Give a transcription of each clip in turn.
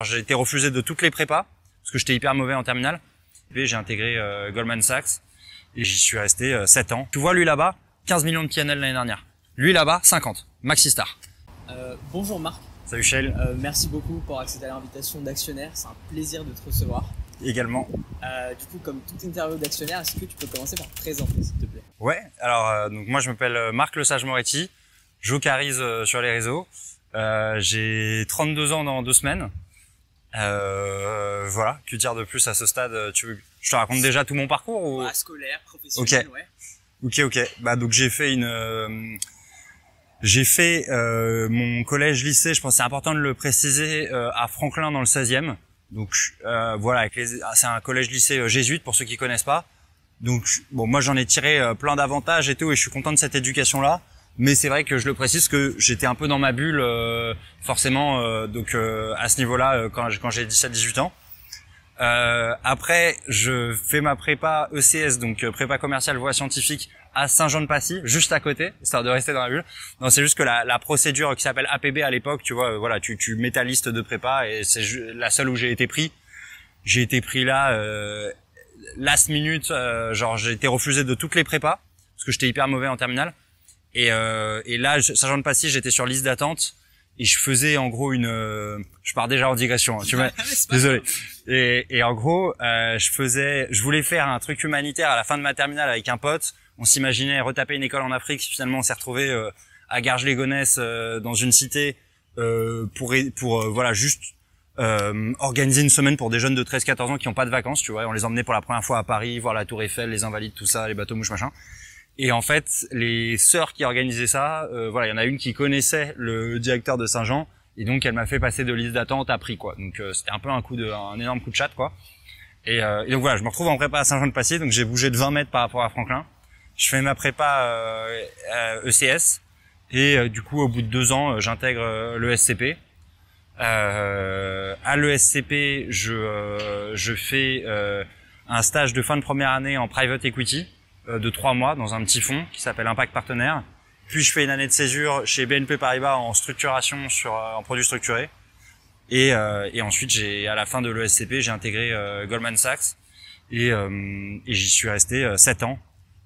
J'ai été refusé de toutes les prépas parce que j'étais hyper mauvais en terminale. Puis j'ai intégré Goldman Sachs et j'y suis resté 7 ans. Tu vois, lui là-bas, 15 millions de PNL l'année dernière. Lui là-bas, 50. Maxi Star. Bonjour Marc. Salut Shell. Merci beaucoup pour accéder à l'invitation d'Actionnaire. C'est un plaisir de te recevoir. Également. Du coup, comme toute interview d'Actionnaire, est-ce que tu peux commencer par te présenter, s'il te plaît? Ouais. Alors, donc moi je m'appelle Marc Le Sage Moretti. J'ocarise sur les réseaux. J'ai 32 ans dans 2 semaines. Voilà, que dire de plus à ce stade? Je te raconte déjà tout mon parcours ou scolaire, professionnel, Ok. ouais. Ok. Bah donc j'ai fait mon collège-lycée. Je pense que c'est important de le préciser, à Franklin dans le 16e. Donc voilà, c'est un collège-lycée jésuite pour ceux qui connaissent pas. Donc bon, moi j'en ai tiré plein d'avantages et tout, et je suis content de cette éducation-là. Mais c'est vrai que je le précise que j'étais un peu dans ma bulle, forcément, donc à ce niveau-là, quand j'ai 17-18 ans. Après, je fais ma prépa ECS, donc prépa commerciale voie scientifique, à Saint-Jean-de-Passy, juste à côté, histoire de rester dans la bulle. Non, c'est juste que la procédure qui s'appelle APB à l'époque, tu vois, voilà, tu mets ta liste de prépa, et c'est la seule où j'ai été pris. J'ai été pris là, last minute, genre j'ai été refusé de toutes les prépas, parce que j'étais hyper mauvais en terminale. Et là, Saint-Jean-de-Passy, j'étais sur liste d'attente et je faisais en gros je pars déjà en digression, hein, tu vois. Désolé. Et en gros, je voulais faire un truc humanitaire à la fin de ma terminale avec un pote. On s'imaginait retaper une école en Afrique. Finalement, on s'est retrouvé à Garges-les-Gonesse, dans une cité, pour voilà, juste organiser une semaine pour des jeunes de 13-14 ans qui n'ont pas de vacances, tu vois. On les emmenait pour la première fois à Paris, voir la Tour Eiffel, les Invalides, tout ça, les bateaux mouches, machin. Et en fait, les sœurs qui organisaient ça, voilà, il y en a une qui connaissait le directeur de Saint-Jean, et donc elle m'a fait passer de liste d'attente à prix, quoi. Donc c'était un peu un énorme coup de chatte, quoi. Et donc voilà, je me retrouve en prépa à Saint-Jean-de-Passy, donc j'ai bougé de 20 mètres par rapport à Franklin. Je fais ma prépa ECS, et du coup, au bout de 2 ans, j'intègre l'ESCP. À l'ESCP, je fais un stage de fin de première année en private equity, de 3 mois dans un petit fonds qui s'appelle Impact Partenaire. Puis je fais une année de césure chez BNP Paribas en structuration en produits structurés. Et ensuite, à la fin de l'ESCP, j'ai intégré Goldman Sachs, et j'y suis resté 7 ans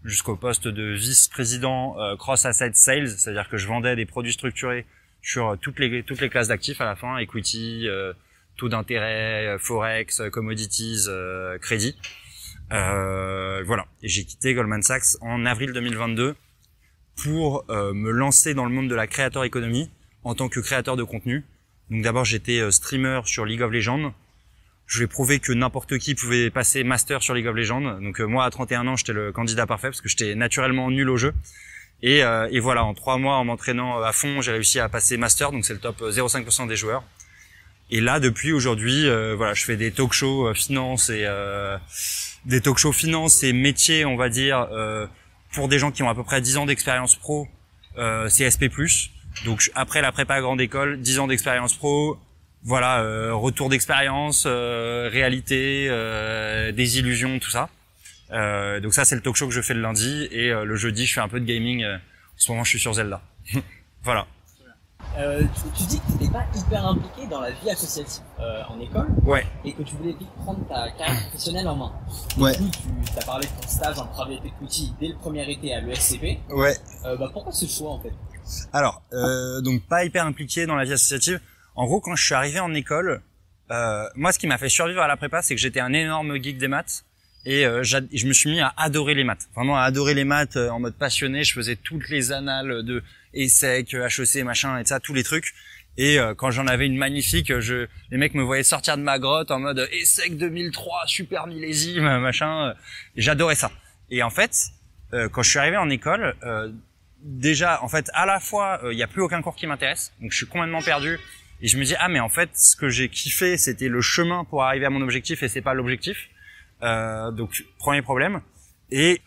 jusqu'au poste de vice-président cross asset sales, c'est-à-dire que je vendais des produits structurés sur toutes les classes d'actifs à la fin, equity, taux d'intérêt, forex, commodities, crédit. Voilà. Et j'ai quitté Goldman Sachs en avril 2022 pour me lancer dans le monde de la creator economy en tant que créateur de contenu. Donc d'abord, j'étais streamer sur League of Legends. Je voulais prouver que n'importe qui pouvait passer master sur League of Legends. Donc moi, à 31 ans, j'étais le candidat parfait parce que j'étais naturellement nul au jeu. Et voilà, en 3 mois, en m'entraînant à fond, j'ai réussi à passer master. Donc c'est le top 0,5% des joueurs. Et là, depuis aujourd'hui, voilà, je fais des talk shows finance et métiers, on va dire, pour des gens qui ont à peu près 10 ans d'expérience pro, CSP+. Donc après la prépa grande école, 10 ans d'expérience pro, voilà, retour d'expérience, réalité, désillusion, tout ça. Donc ça, c'est le talk show que je fais le lundi, et le jeudi, je fais un peu de gaming. En ce moment, je suis sur Zelda. Voilà. Tu dis que tu n'étais pas hyper impliqué dans la vie associative en école, Ouais. et que tu voulais vite prendre ta carrière professionnelle en main. Ouais. Du coup, tu as parlé de ton stage en private equity dès le premier été à l'ESCP. Ouais. Pourquoi ce choix en fait? Alors, donc pas hyper impliqué dans la vie associative. En gros, quand je suis arrivé en école, moi, ce qui m'a fait survivre à la prépa, c'est que j'étais un énorme geek des maths. Et je me suis mis à adorer les maths, vraiment à adorer les maths, en mode passionné. Je faisais toutes les annales de ESSEC, HEC, machin, et ça, tous les trucs. Et quand j'en avais une magnifique, les mecs me voyaient sortir de ma grotte en mode ESSEC 2003, super millésime, machin. Et j'adorais ça. Et en fait, quand je suis arrivé en école, déjà, en fait, à la fois, il y a plus aucun cours qui m'intéresse, donc je suis complètement perdu. Et je me dis, ah mais en fait, ce que j'ai kiffé, c'était le chemin pour arriver à mon objectif, et c'est pas l'objectif. Donc premier problème. Et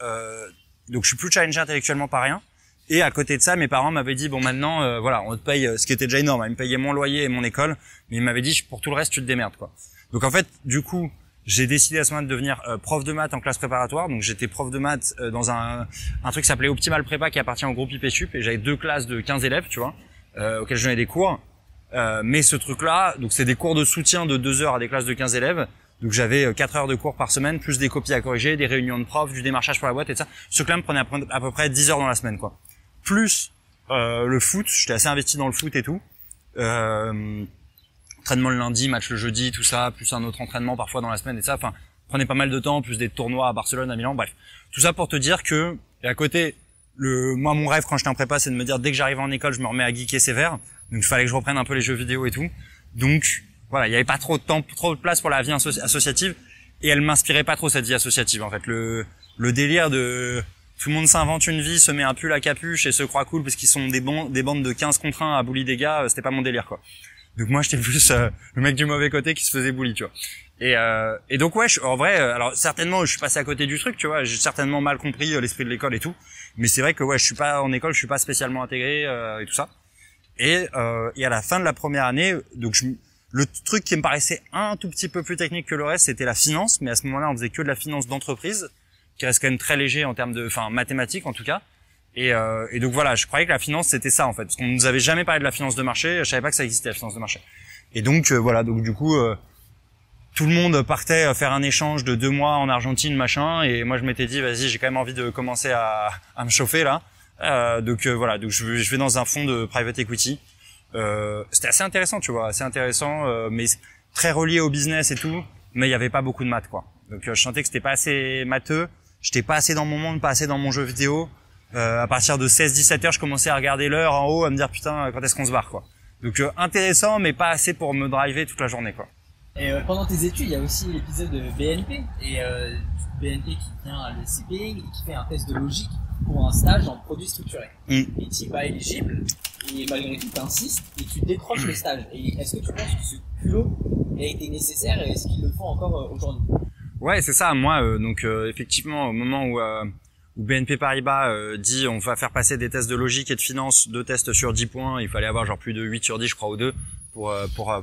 donc je suis plus challengé intellectuellement par rien. Et à côté de ça, mes parents m'avaient dit, bon maintenant, voilà, on te paye, ce qui était déjà énorme, ils me payaient mon loyer et mon école, mais ils m'avaient dit, pour tout le reste, tu te démerdes, quoi. Donc en fait, du coup, j'ai décidé à ce moment de devenir prof de maths en classe préparatoire. Donc j'étais prof de maths dans un truc qui s'appelait Optimal Prépa, qui appartient au groupe IPSUP, et j'avais 2 classes de 15 élèves, tu vois, auxquelles je donnais des cours. Mais ce truc-là, donc c'est des cours de soutien de 2 heures à des classes de 15 élèves. Donc j'avais 4 heures de cours par semaine, plus des copies à corriger, des réunions de profs, du démarchage pour la boîte et ça. Ce truc-là me prenait à peu près 10 heures dans la semaine, quoi. Plus le foot, j'étais assez investi dans le foot et tout. Entraînement le lundi, match le jeudi, tout ça, plus un autre entraînement parfois dans la semaine et ça. Enfin, prenait pas mal de temps, plus des tournois à Barcelone, à Milan, bref. Tout ça pour te dire que, et à côté, moi mon rêve quand j'étais en prépa, c'est de me dire dès que j'arrive en école, je me remets à geeker sévère. Donc il fallait que je reprenne un peu les jeux vidéo et tout. Donc voilà, il y avait pas trop de temps, trop de place pour la vie associative et elle m'inspirait pas trop cette vie associative en fait. Le délire de tout le monde s'invente une vie, se met un pull à capuche et se croit cool parce qu'ils sont des bandes de 15 contre 1 à bully des gars, c'était pas mon délire quoi. Donc moi j'étais plus le mec du mauvais côté qui se faisait bully, tu vois. Et donc ouais, en vrai, alors certainement je suis passé à côté du truc, tu vois, j'ai certainement mal compris l'esprit de l'école et tout, mais c'est vrai que ouais, je suis pas en école, je suis pas spécialement intégré et tout ça. Et à la fin de la première année, donc le truc qui me paraissait un tout petit peu plus technique que le reste, c'était la finance, mais à ce moment-là, on faisait que de la finance d'entreprise, qui reste quand même très léger en termes de, enfin mathématiques en tout cas. Et donc voilà, je croyais que la finance c'était ça en fait, parce qu'on nous avait jamais parlé de la finance de marché, je savais pas que ça existait la finance de marché. Et donc voilà, donc du coup tout le monde partait faire un échange de 2 mois en Argentine machin, et moi je m'étais dit vas-y, j'ai quand même envie de commencer à me chauffer là. Donc voilà, donc je vais dans un fonds de private equity. C'était assez intéressant, tu vois, assez intéressant, mais très relié au business et tout, mais il y avait pas beaucoup de maths quoi. Donc je sentais que c'était pas assez matheux, j'étais pas assez dans mon monde, pas assez dans mon jeu vidéo. À partir de 16-17 heures, je commençais à regarder l'heure en haut, à me dire putain, quand est-ce qu'on se barre quoi. Donc intéressant, mais pas assez pour me driver toute la journée quoi. Et pendant tes études, il y a aussi l'épisode de BNP, et BNP qui vient à l'ECP et qui fait un test de logique pour un stage en produits structurés. Et tu n'es pas éligible, et malgré tout tu insistes, et tu décroches le stage. Et est-ce que tu penses que ce culot a été nécessaire, et est-ce qu'ils le font encore aujourd'hui? Ouais, c'est ça. Moi, donc effectivement, au moment où BNP Paribas dit on va faire passer des tests de logique et de finance, 2 tests sur 10 points, il fallait avoir genre plus de 8 sur 10 je crois ou 2 pour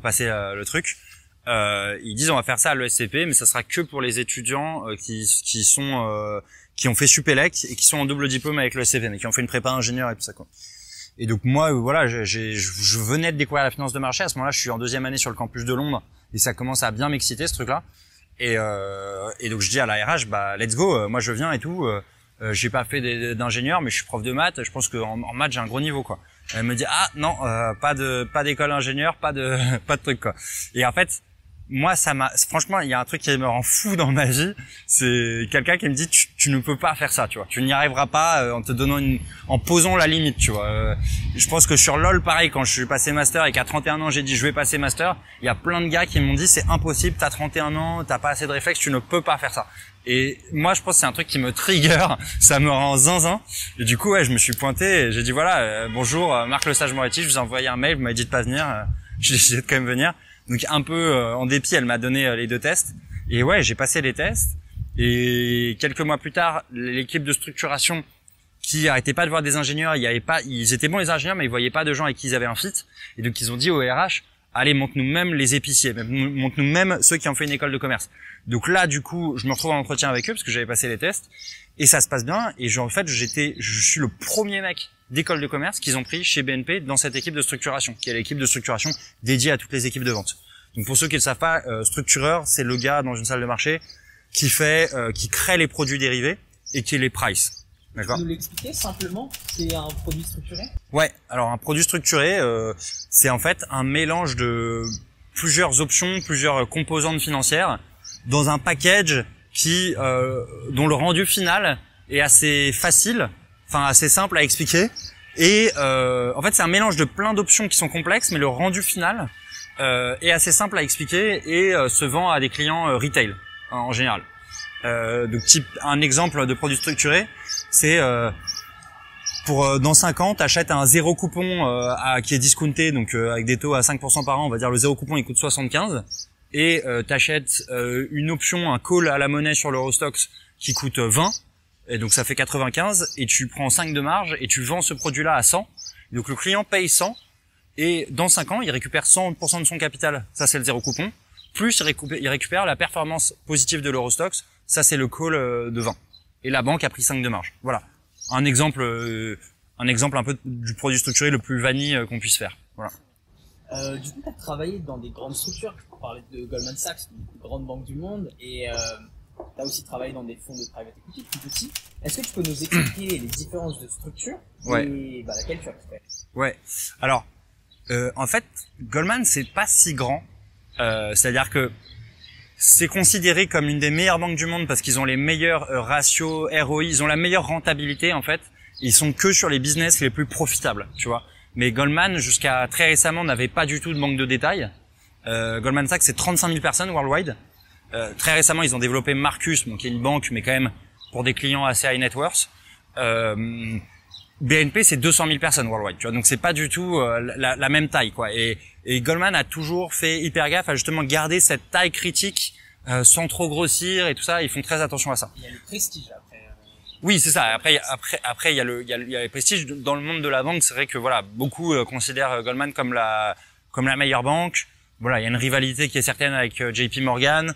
passer le truc. Ils disent on va faire ça à l'ESCP, mais ça sera que pour les étudiants qui ont fait Supélec et qui sont en double diplôme avec l'ESCP, mais qui ont fait une prépa ingénieur et tout ça quoi. Et donc moi voilà, je venais de découvrir la finance de marché. À ce moment-là, je suis en 2e année sur le campus de Londres et ça commence à bien m'exciter ce truc-là. Et donc je dis à la RH bah let's go, moi je viens et tout. J'ai pas fait d'ingénieur, mais je suis prof de maths. Je pense qu'en maths j'ai un gros niveau quoi. Elle me dit ah non, pas d'école ingénieur, pas de truc quoi. Et en fait moi franchement il y a un truc qui me rend fou dans ma vie, c'est quelqu'un qui me dit tu ne peux pas faire ça, tu vois, tu n'y arriveras pas en te donnant en posant la limite, tu vois. Je pense que sur LOL pareil, quand je suis passé master et qu'à 31 ans j'ai dit je vais passer master, il y a plein de gars qui m'ont dit c'est impossible, t'as 31 ans, t'as pas assez de réflexes, tu ne peux pas faire ça. Et moi je pense que c'est un truc qui me trigger, ça me rend zinzin. Et du coup ouais, je me suis pointé et j'ai dit voilà, bonjour Marc Le Sage Moretti, je vous ai envoyé un mail, vous m'avez dit de pas venir, j'ai décidé de quand même venir. Donc un peu en dépit, elle m'a donné les 2 tests. Et ouais, j'ai passé les tests. Et quelques mois plus tard, l'équipe de structuration qui arrêtait pas de voir des ingénieurs, ils étaient bons les ingénieurs, mais ils voyaient pas de gens avec qui ils avaient un fit. Et donc ils ont dit au RH, allez, montre-nous même les épiciers, montre-nous même ceux qui ont fait une école de commerce. Donc là, du coup, je me retrouve en entretien avec eux parce que j'avais passé les tests. Et ça se passe bien. Et en fait, je suis le premier mec d'école de commerce qu'ils ont pris chez BNP dans cette équipe de structuration, qui est l'équipe de structuration dédiée à toutes les équipes de vente. Donc pour ceux qui ne le savent pas, structureur, c'est le gars dans une salle de marché qui crée les produits dérivés et qui les price. D'accord. Tu peux nous l'expliquer simplement, c'est un produit structuré? Ouais, alors un produit structuré, c'est en fait un mélange de plusieurs options, plusieurs composantes financières dans un package dont le rendu final est assez facile, enfin assez simple à expliquer. Et en fait, c'est un mélange de plein d'options qui sont complexes, mais le rendu final est assez simple à expliquer et se vend à des clients retail en général. Donc un exemple de produit structuré, c'est dans 5 ans, t'achètes un 0 coupon qui est discounté, donc avec des taux à 5% par an, on va dire le 0 coupon il coûte 75, et t'achètes une option, un call à la monnaie sur l'Eurostoxx qui coûte 20, et donc ça fait 95, et tu prends 5 de marge et tu vends ce produit-là à 100. Donc le client paye 100 et dans 5 ans, il récupère 100% de son capital, ça c'est le 0 coupon, plus il récupère la performance positive de l'Eurostoxx, ça c'est le call de 20. Et la banque a pris 5 de marge. Voilà. Un exemple un peu du produit structuré le plus vanille qu'on puisse faire. Voilà. Du coup, tu as travaillé dans des grandes structures. On parlait de Goldman Sachs, une des plus grandes banques du monde, et tu as aussi travaillé dans des fonds de private equity plus petits. Est-ce que tu peux nous expliquer les différences de structure et laquelle tu as préférée? Ouais. Alors, en fait, Goldman, c'est pas si grand. C'est-à-dire que c'est considéré comme une des meilleures banques du monde parce qu'ils ont les meilleurs ratios ROI, ils ont la meilleure rentabilité en fait. Ils sont que sur les business les plus profitables, tu vois. Mais Goldman, jusqu'à très récemment, n'avait pas du tout de banque de détail. Goldman Sachs, c'est 35 000 personnes worldwide. Très récemment, ils ont développé Marcus, qui est une banque, mais quand même pour des clients assez high net worth. BNP, c'est 200 000 personnes worldwide, tu vois. Donc c'est pas du tout la même taille, quoi. Et Goldman a toujours fait hyper gaffe à justement garder cette taille critique sans trop grossir et tout ça. Ils font très attention à ça. Il y a le prestige après. Oui, c'est ça. Après, il y a le prestige dans le monde de la banque. C'est vrai que voilà, beaucoup considèrent Goldman comme la meilleure banque. Voilà, il y a une rivalité qui est certaine avec JP Morgan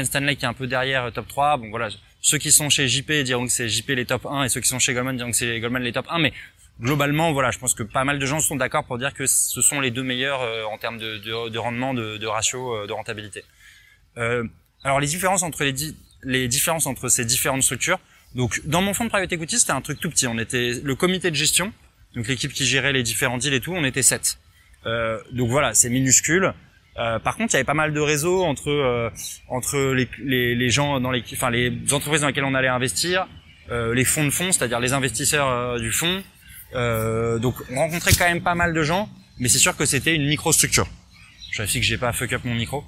Stanley qui est un peu derrière top 3. Bon voilà, ceux qui sont chez JP diront que c'est JP les top 1 et ceux qui sont chez Goldman diront que c'est Goldman les top 1. Mais globalement, voilà, je pense que pas mal de gens sont d'accord pour dire que ce sont les deux meilleurs en termes de rendement, de ratio, de rentabilité. Alors les différences entre ces différentes structures. Donc, dans mon fonds de private equity, c'était un truc tout petit. On était le comité de gestion, donc l'équipe qui gérait les différents deals et tout, on était 7. Donc voilà, c'est minuscule. Par contre, il y avait pas mal de réseaux entre les gens les entreprises dans lesquelles on allait investir, les fonds de fonds, c'est-à-dire les investisseurs du fonds. Donc, on rencontrait quand même pas mal de gens, mais c'est sûr que c'était une microstructure. Je vérifie que j'ai pas fuck up mon micro.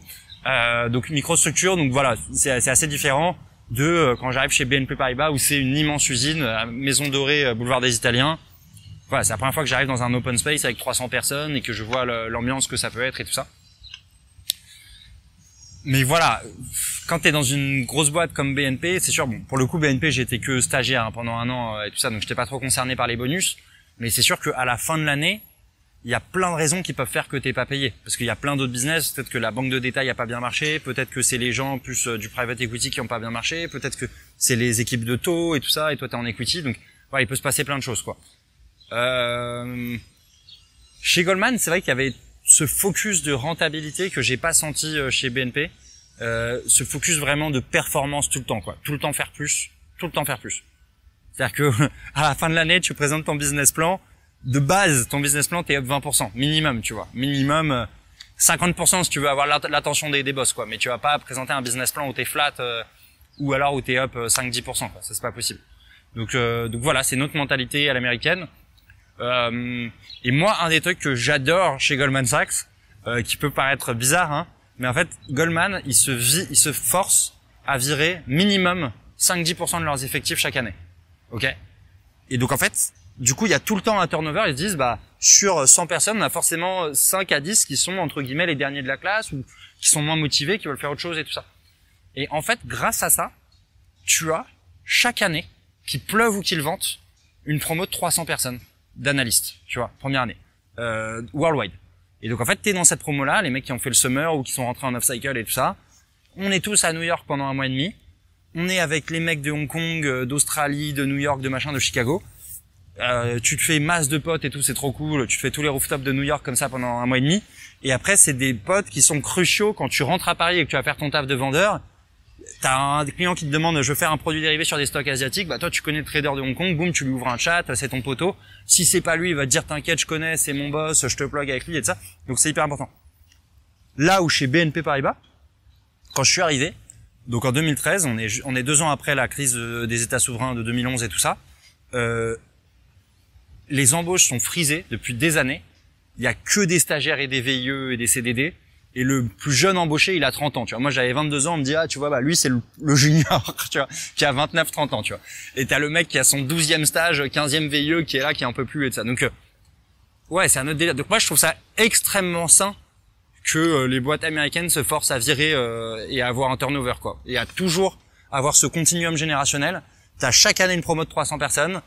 Donc, microstructure, donc voilà, c'est assez différent de quand j'arrive chez BNP Paribas où c'est une immense usine, Maison Dorée, boulevard des Italiens. Voilà, c'est la première fois que j'arrive dans un open space avec 300 personnes et que je vois l'ambiance que ça peut être et tout ça. Mais voilà, quand t'es dans une grosse boîte comme BNP, c'est sûr, bon, pour le coup BNP j'étais que stagiaire pendant un an et tout ça, donc j'étais pas trop concerné par les bonus. Mais c'est sûr qu'à la fin de l'année, il y a plein de raisons qui peuvent faire que t'es pas payé. Parce qu'il y a plein d'autres business, peut-être que la banque de détail a pas bien marché, peut-être que c'est les gens plus du private equity qui ont pas bien marché, peut-être que c'est les équipes de taux et tout ça, et toi t'es en equity, donc voilà, il peut se passer plein de choses, quoi. Chez Goldman, c'est vrai qu'il y avait ce focus de rentabilité que j'ai pas senti chez BNP, ce focus vraiment de performance tout le temps, quoi. Tout le temps faire plus, tout le temps faire plus. C'est-à-dire que à la fin de l'année, tu présentes ton business plan. De base, ton business plan, t'es up 20%, minimum, tu vois. Minimum 50% si tu veux avoir l'attention des boss, quoi. Mais tu vas pas présenter un business plan où t'es flat ou alors où t'es up 5-10%, quoi. Ça, c'est pas possible. Donc voilà, c'est notre mentalité à l'américaine. Et moi, un des trucs que j'adore chez Goldman Sachs, qui peut paraître bizarre, hein, mais en fait, Goldman, il se force à virer minimum 5-10% de leurs effectifs chaque année. Ok? Et donc en fait, du coup, il y a tout le temps un turnover. Ils se disent, sur 100 personnes, on a forcément 5 à 10 qui sont, entre guillemets, les derniers de la classe ou qui sont moins motivés, qui veulent faire autre chose et tout ça. Et en fait, grâce à ça, tu as, chaque année, qu'il pleuve ou qu'il vente, une promo de 300 personnes d'analystes, tu vois, première année, worldwide. Et donc, en fait, t'es dans cette promo-là, les mecs qui ont fait le summer ou qui sont rentrés en off-cycle et tout ça. On est tous à New York pendant 1 mois et demi. On est avec les mecs de Hong Kong, d'Australie, de New York, de machin, de Chicago. Tu te fais masse de potes et tout, c'est trop cool. Tu fais tous les rooftops de New York comme ça pendant 1 mois et demi. Et après, c'est des potes qui sont cruciaux quand tu rentres à Paris et que tu vas faire ton taf de vendeur. T'as un client qui te demande, je veux faire un produit dérivé sur des stocks asiatiques. Toi, tu connais le trader de Hong Kong. Boum, tu lui ouvres un chat, c'est ton poteau. Si c'est pas lui, il va te dire, t'inquiète, je connais, c'est mon boss, je te plug avec lui et tout ça. Donc, c'est hyper important. Là où chez BNP Paribas, quand je suis arrivé, donc en 2013, on est 2 ans après la crise des États souverains de 2011 et tout ça. Les embauches sont frisées depuis des années. Il y a que des stagiaires et des VIE et des CDD. Et le plus jeune embauché, il a 30 ans, tu vois. Moi, j'avais 22 ans, on me dit, tu vois, lui, c'est le junior, tu vois, qui a 29, 30 ans, tu vois. Et t'as le mec qui a son 12e stage, 15e VIE, qui est là, qui en peut plus et tout ça. Donc, ouais, c'est un autre délire. Donc, moi, je trouve ça extrêmement sain que les boîtes américaines se forcent à virer et à avoir un turnover, quoi. Et à toujours avoir ce continuum générationnel. T'as chaque année une promo de 300 personnes.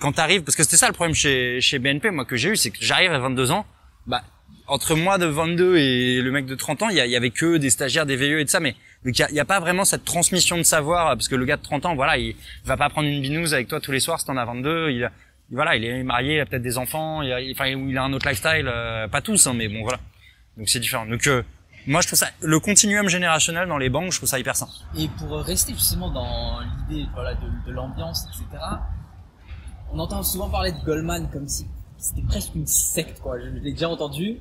Quand t'arrives, parce que c'était ça le problème chez BNP, moi, que j'ai eu, c'est que j'arrive à 22 ans, entre moi de 22 et le mec de 30 ans, il y avait que des stagiaires, des VIE et de ça, mais donc il y a pas vraiment cette transmission de savoir, parce que le gars de 30 ans, voilà, il va pas prendre une binouse avec toi tous les soirs si t'en as 22, il est marié, il a peut-être des enfants, il a un autre lifestyle, pas tous, hein, mais bon, voilà. Donc c'est différent. Donc moi je trouve ça, le continuum générationnel dans les banques, je trouve ça hyper sain. Et pour rester justement dans l'idée voilà de l'ambiance, etc. On entend souvent parler de Goldman comme si c'était presque une secte, quoi. Je l'ai déjà entendu.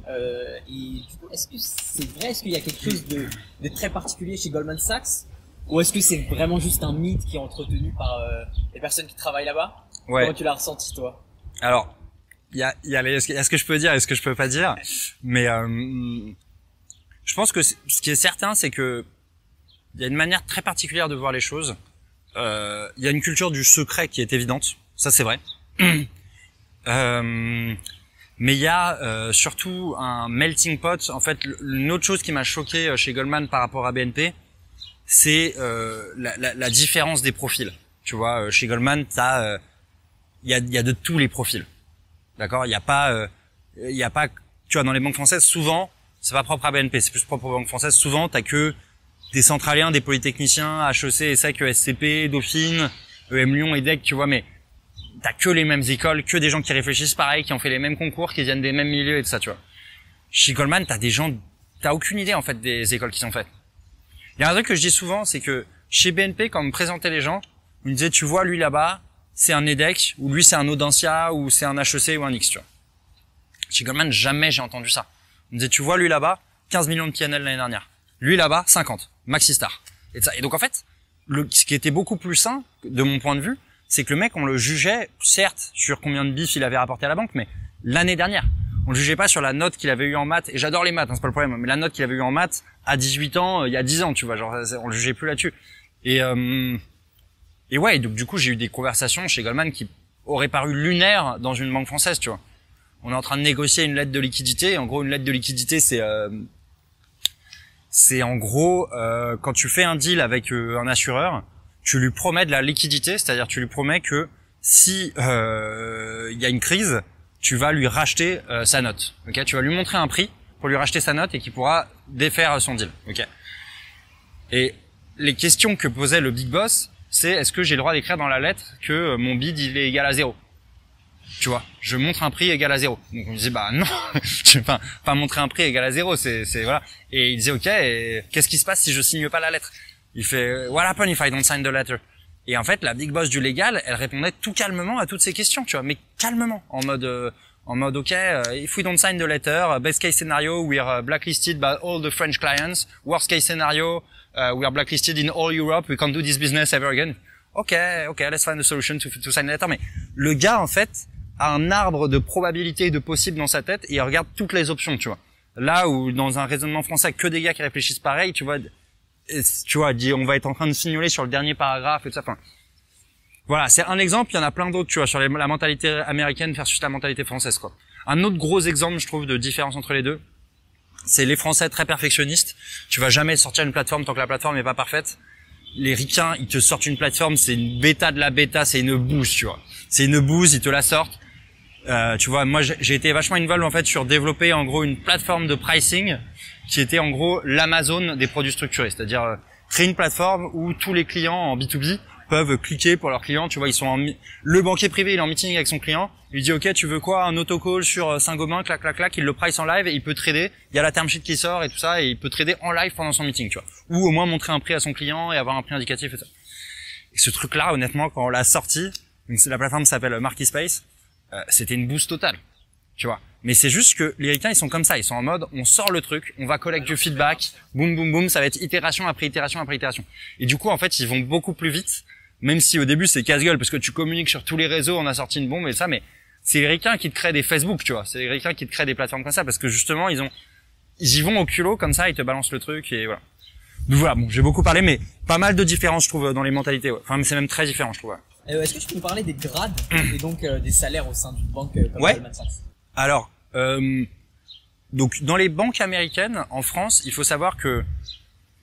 Et du coup, est-ce que c'est vrai? Est-ce qu'il y a quelque chose de très particulier chez Goldman Sachs? Ou est-ce que c'est vraiment juste un mythe qui est entretenu par les personnes qui travaillent là-bas? Ouais. Comment tu l'as ressenti, toi? Alors, il y a ce que je peux dire et ce que je peux pas dire. Mais je pense que ce qui est certain, c'est que il y a une manière très particulière de voir les choses. Il y a une culture du secret qui est évidente. Ça, c'est vrai. Mais il y a surtout un melting pot. En fait, une autre chose qui m'a choqué chez Goldman par rapport à BNP, c'est la différence des profils. Tu vois, chez Goldman, il y a de tous les profils. D'accord, il y a pas, tu vois, dans les banques françaises, souvent, c'est pas propre à BNP, c'est plus propre aux banques françaises. Souvent, t'as que des centraliens, des polytechniciens, HEC, ESSEC, ESCP, Dauphine, EM Lyon, EDEC, tu vois, mais t'as que les mêmes écoles, que des gens qui réfléchissent pareil, qui ont fait les mêmes concours, qui viennent des mêmes milieux et tout ça, tu vois. Chez Goldman, t'as aucune idée, en fait, des écoles qui sont faites. Il y a un truc que je dis souvent, c'est que chez BNP, quand on me présentait les gens, on me disait, tu vois, lui là-bas, c'est un EDEC, ou lui c'est un Audencia, ou c'est un HEC ou un X, tu vois. Chez Goldman, jamais j'ai entendu ça. On me disait, tu vois, lui là-bas, 15 millions de PNL l'année dernière. Lui là-bas, 50. Maxistar. Et ça. Et donc en fait, ce qui était beaucoup plus sain, de mon point de vue, c'est que le mec, on le jugeait, certes, sur combien de bif il avait rapporté à la banque, mais l'année dernière. On le jugeait pas sur la note qu'il avait eu en maths, et j'adore les maths, hein, c'est pas le problème, mais la note qu'il avait eu en maths à 18 ans, il y a 10 ans, tu vois, genre, on le jugeait plus là-dessus. Et ouais, donc du coup, j'ai eu des conversations chez Goldman qui auraient paru lunaires dans une banque française, tu vois. On est en train de négocier une lettre de liquidité. En gros, une lettre de liquidité, c'est en gros quand tu fais un deal avec un assureur, tu lui promets de la liquidité, c'est-à-dire tu lui promets que si il y a une crise, tu vas lui racheter sa note. Ok, tu vas lui montrer un prix pour lui racheter sa note et qu'il pourra défaire son deal. Ok. Et les questions que posait le big boss, c'est est-ce que j'ai le droit d'écrire dans la lettre que mon bid il est égal à 0? Tu vois, je montre un prix égal à 0. Donc on disait bah non, je vais pas montrer un prix égal à 0, c'est voilà. Et il disait OK, et qu'est-ce qui se passe si je signe pas la lettre? Il fait what happens if I don't sign the letter? Et en fait, la big boss du légal, elle répondait tout calmement à toutes ces questions, tu vois, mais calmement, en mode OK, if we don't sign the letter, best case scenario, we are blacklisted by all the French clients. Worst case scenario, we are blacklisted in all Europe. We can't do this business ever again. OK, let's find a solution to sign the letter. Mais le gars, en fait, a un arbre de probabilités et de possibles dans sa tête et il regarde toutes les options, tu vois. Là où, dans un raisonnement français, que des gars qui réfléchissent pareil, tu vois, dit, on va être en train de signaler sur le dernier paragraphe et tout ça. Enfin, voilà, c'est un exemple. Il y en a plein d'autres, tu vois, sur la mentalité américaine versus la mentalité française, quoi. Un autre gros exemple, je trouve, de différence entre les deux, c'est les Français très perfectionnistes. Tu vas jamais sortir une plateforme tant que la plateforme n'est pas parfaite. Les ricains, ils te sortent une plateforme, c'est une bêta de la bêta, c'est une bouse, tu vois. C'est une bouse, ils te la sortent. Tu vois, moi, j'ai été vachement involved, en fait, sur développer, en gros, une plateforme de pricing qui était, en gros, l'Amazon des produits structurés. C'est-à-dire, créer une plateforme où tous les clients en B2B peuvent cliquer pour leurs clients. Tu vois, le banquier privé, il est en meeting avec son client. Il dit, OK, tu veux quoi? Un autocall sur Saint-Gobain, clac, clac, clac. Il le price en live et il peut trader. Il y a la term sheet qui sort et tout ça et il peut trader en live pendant son meeting, tu vois. Ou au moins montrer un prix à son client et avoir un prix indicatif et ça. Et ce truc-là, honnêtement, quand on l'a sorti, la plateforme s'appelle Market Space, c'était une boost totale, tu vois. Mais c'est juste que les ricains, ils sont comme ça, ils sont en mode, on sort le truc, on va collecter du feedback, boum, boum, boum, ça va être itération après itération après itération. Et du coup, en fait, ils vont beaucoup plus vite, même si au début, c'est casse-gueule, parce que tu communiques sur tous les réseaux, on a sorti une bombe et ça, mais c'est les ricains qui te créent des Facebook, tu vois. C'est les ricains qui te créent des plateformes comme ça, parce que justement, ils y vont au culot, comme ça, ils te balancent le truc, et voilà. Donc voilà, bon, j'ai beaucoup parlé, mais pas mal de différences, je trouve, dans les mentalités, ouais. Enfin, c'est même très différent, je trouve, ouais. Est-ce que tu peux nous parler des grades et donc des salaires au sein d'une banque comme Goldman Sachs? Alors, donc dans les banques américaines, en France, il faut savoir que,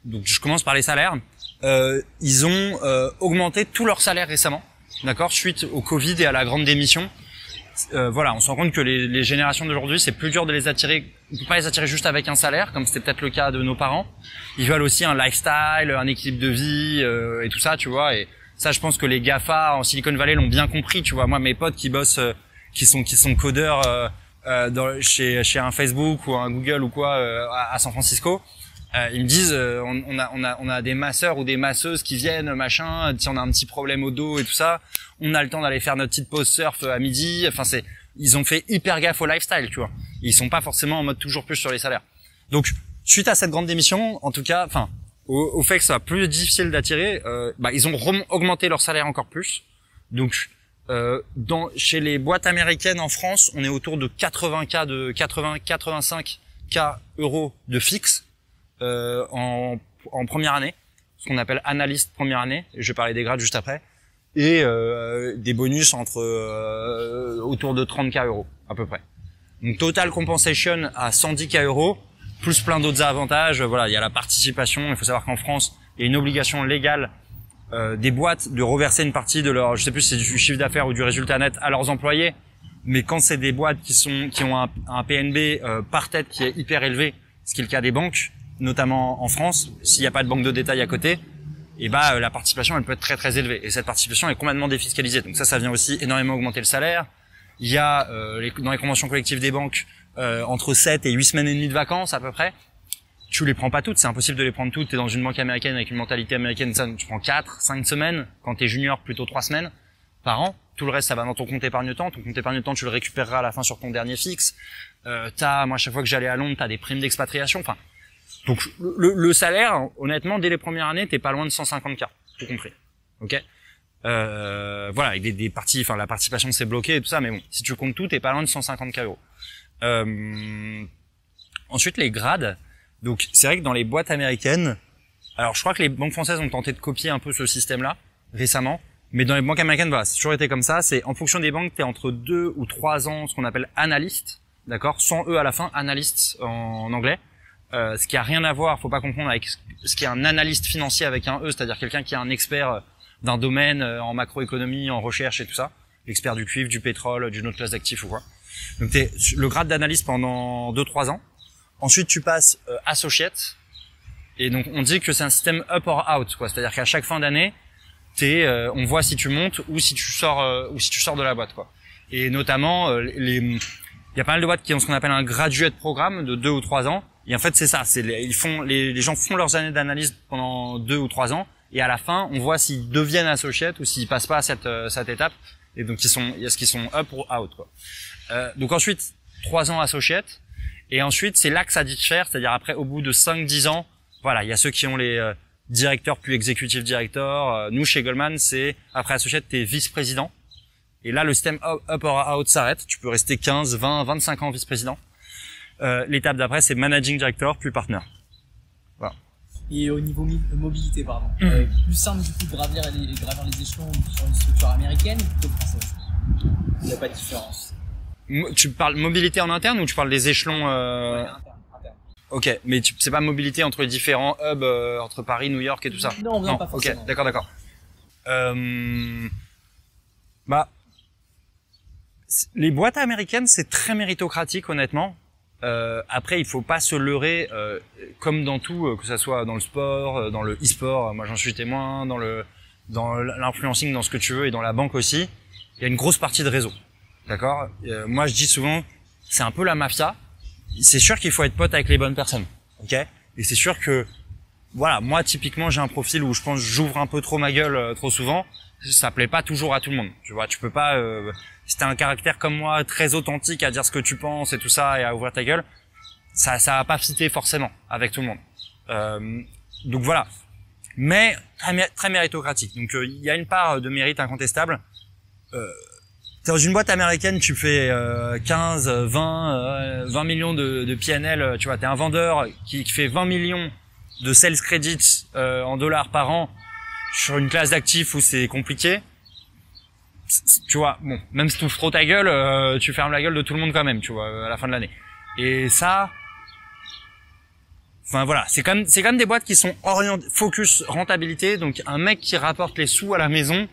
donc je commence par les salaires, ils ont augmenté tous leurs salaires récemment, d'accord, suite au Covid et à la grande démission. Voilà, on se rend compte que les générations d'aujourd'hui, c'est plus dur de les attirer. On peut pas les attirer juste avec un salaire, comme c'était peut-être le cas de nos parents. Ils veulent aussi un lifestyle, un équilibre de vie et tout ça, tu vois. Et ça, je pense que les GAFA en Silicon Valley l'ont bien compris, tu vois. Moi, mes potes qui bossent, qui sont codeurs chez un Facebook ou un Google ou quoi à San Francisco, ils me disent on a des masseurs ou des masseuses qui viennent machin, si on a un petit problème au dos et tout ça, on a le temps d'aller faire notre petite pause surf à midi. Enfin ils ont fait hyper gaffe au lifestyle, tu vois. Ils sont pas forcément en mode toujours plus sur les salaires. Donc suite à cette grande démission, en tout cas, enfin au fait que ça soit plus difficile d'attirer, ils ont augmenté leur salaire encore plus. Donc chez les boîtes américaines en France, on est autour de 85K euros de fixe en première année, ce qu'on appelle analyste première année. Je vais parler des grades juste après, et des bonus autour de 30K euros à peu près. Donc total compensation à 110K euros plus plein d'autres avantages. Voilà, il y a la participation. Il faut savoir qu'en France, il y a une obligation légale des boîtes de reverser une partie de leur, je sais plus si c'est du chiffre d'affaires ou du résultat net à leurs employés, mais quand c'est des boîtes qui ont un PNB par tête qui est hyper élevé, ce qui est le cas des banques, notamment en France, s'il n'y a pas de banque de détail à côté, et la participation elle peut être très très élevée, et cette participation est complètement défiscalisée. Donc ça vient aussi énormément augmenter le salaire. Il y a dans les conventions collectives des banques entre 7 et 8 semaines et demie de vacances à peu près. Tu les prends pas toutes, c'est impossible de les prendre toutes. T'es dans une banque américaine avec une mentalité américaine, ça, tu prends 4, 5 semaines. Quand t'es junior, plutôt 3 semaines par an. Tout le reste, ça va dans ton compte épargne-temps. Ton compte épargne-temps, tu le récupéreras à la fin sur ton dernier fixe. Moi, chaque fois que j'allais à Londres, t'as des primes d'expatriation. Enfin, donc le salaire, honnêtement, dès les premières années, t'es pas loin de 150K, tout compris. Ok. Voilà, avec des parties, enfin la participation c'est bloqué et tout ça, mais bon, si tu comptes tout, t'es pas loin de 150K euros. Ensuite, les grades. Donc c'est vrai que dans les boîtes américaines, alors je crois que les banques françaises ont tenté de copier un peu ce système-là récemment, mais dans les banques américaines, voilà, c'est toujours été comme ça. C'est en fonction des banques, t'es entre 2 ou 3 ans, ce qu'on appelle analyste, d'accord, sans E à la fin, analyste en anglais. Ce qui a rien à voir, faut pas confondre avec ce qui est un analyste financier avec un E, c'est-à-dire quelqu'un qui est un expert d'un domaine en macroéconomie, en recherche et tout ça, l'expert du cuivre, du pétrole, d'une autre classe d'actifs ou quoi. Donc t'es le grade d'analyste pendant 2-3 ans. Ensuite, tu passes associate, et donc on dit que c'est un système up or out, quoi. C'est-à-dire qu'à chaque fin d'année, on voit si tu montes ou si tu sors de la boîte, quoi. Et notamment, il y a pas mal de boîtes qui ont ce qu'on appelle un graduate programme de 2 ou 3 ans. Et en fait, c'est ça. Les gens font leurs années d'analyse pendant 2 ou 3 ans, et à la fin, on voit s'ils deviennent associate ou s'ils passent pas à cette étape. Et donc, est-ce qu'ils sont up ou out, quoi. Donc ensuite, 3 ans associate. Et ensuite, c'est là que ça diffère, c'est-à-dire après, au bout de 5-10 ans, voilà, il y a ceux qui ont les directeurs puis executive directors. Nous, chez Goldman, c'est après associate, t'es vice-président. Et là, le système up or out s'arrête. Tu peux rester 15, 20, 25 ans vice-président. L'étape d'après, c'est managing director puis partner. Voilà. Et au niveau mobilité, pardon, plus simple du coup de gravir les échelons sur une structure américaine ou plutôt française? Il n'y a pas de différence. Tu parles mobilité en interne ou tu parles des échelons Ouais, interne. Ok, mais c'est pas mobilité entre les différents hubs entre Paris, New York et tout ça? Non, pas forcément. Ok, d'accord. Les boîtes américaines, c'est très méritocratique, honnêtement. Après, il faut pas se leurrer, comme dans tout, que ça soit dans le sport, dans le e-sport. Moi, j'en suis témoin, dans l'influencing, dans ce que tu veux, et dans la banque aussi. Il y a une grosse partie de réseau. D'accord. Moi, je dis souvent, c'est un peu la mafia. C'est sûr qu'il faut être pote avec les bonnes personnes, ok. Et c'est sûr que, voilà, moi typiquement, j'ai un profil où je pense que j'ouvre un peu trop ma gueule trop souvent. Ça plaît pas toujours à tout le monde. Tu vois, tu peux pas. Si t'as un caractère comme moi, très authentique, à dire ce que tu penses et tout ça, et à ouvrir ta gueule, ça va pas fitter forcément avec tout le monde. Donc voilà. Mais très méritocratique. Donc il y a une part de mérite incontestable. Dans une boîte américaine, tu fais 15, 20 millions de PNL, tu vois, t'es un vendeur qui fait 20 millions de sales credits en dollars par an sur une classe d'actifs où c'est compliqué. Tu vois, bon, même si tu ouvres trop ta gueule, tu fermes la gueule de tout le monde quand même, tu vois, à la fin de l'année. Et ça, enfin voilà, c'est quand même des boîtes qui sont orientées, focus rentabilité. Donc un mec qui rapporte les sous à la maison,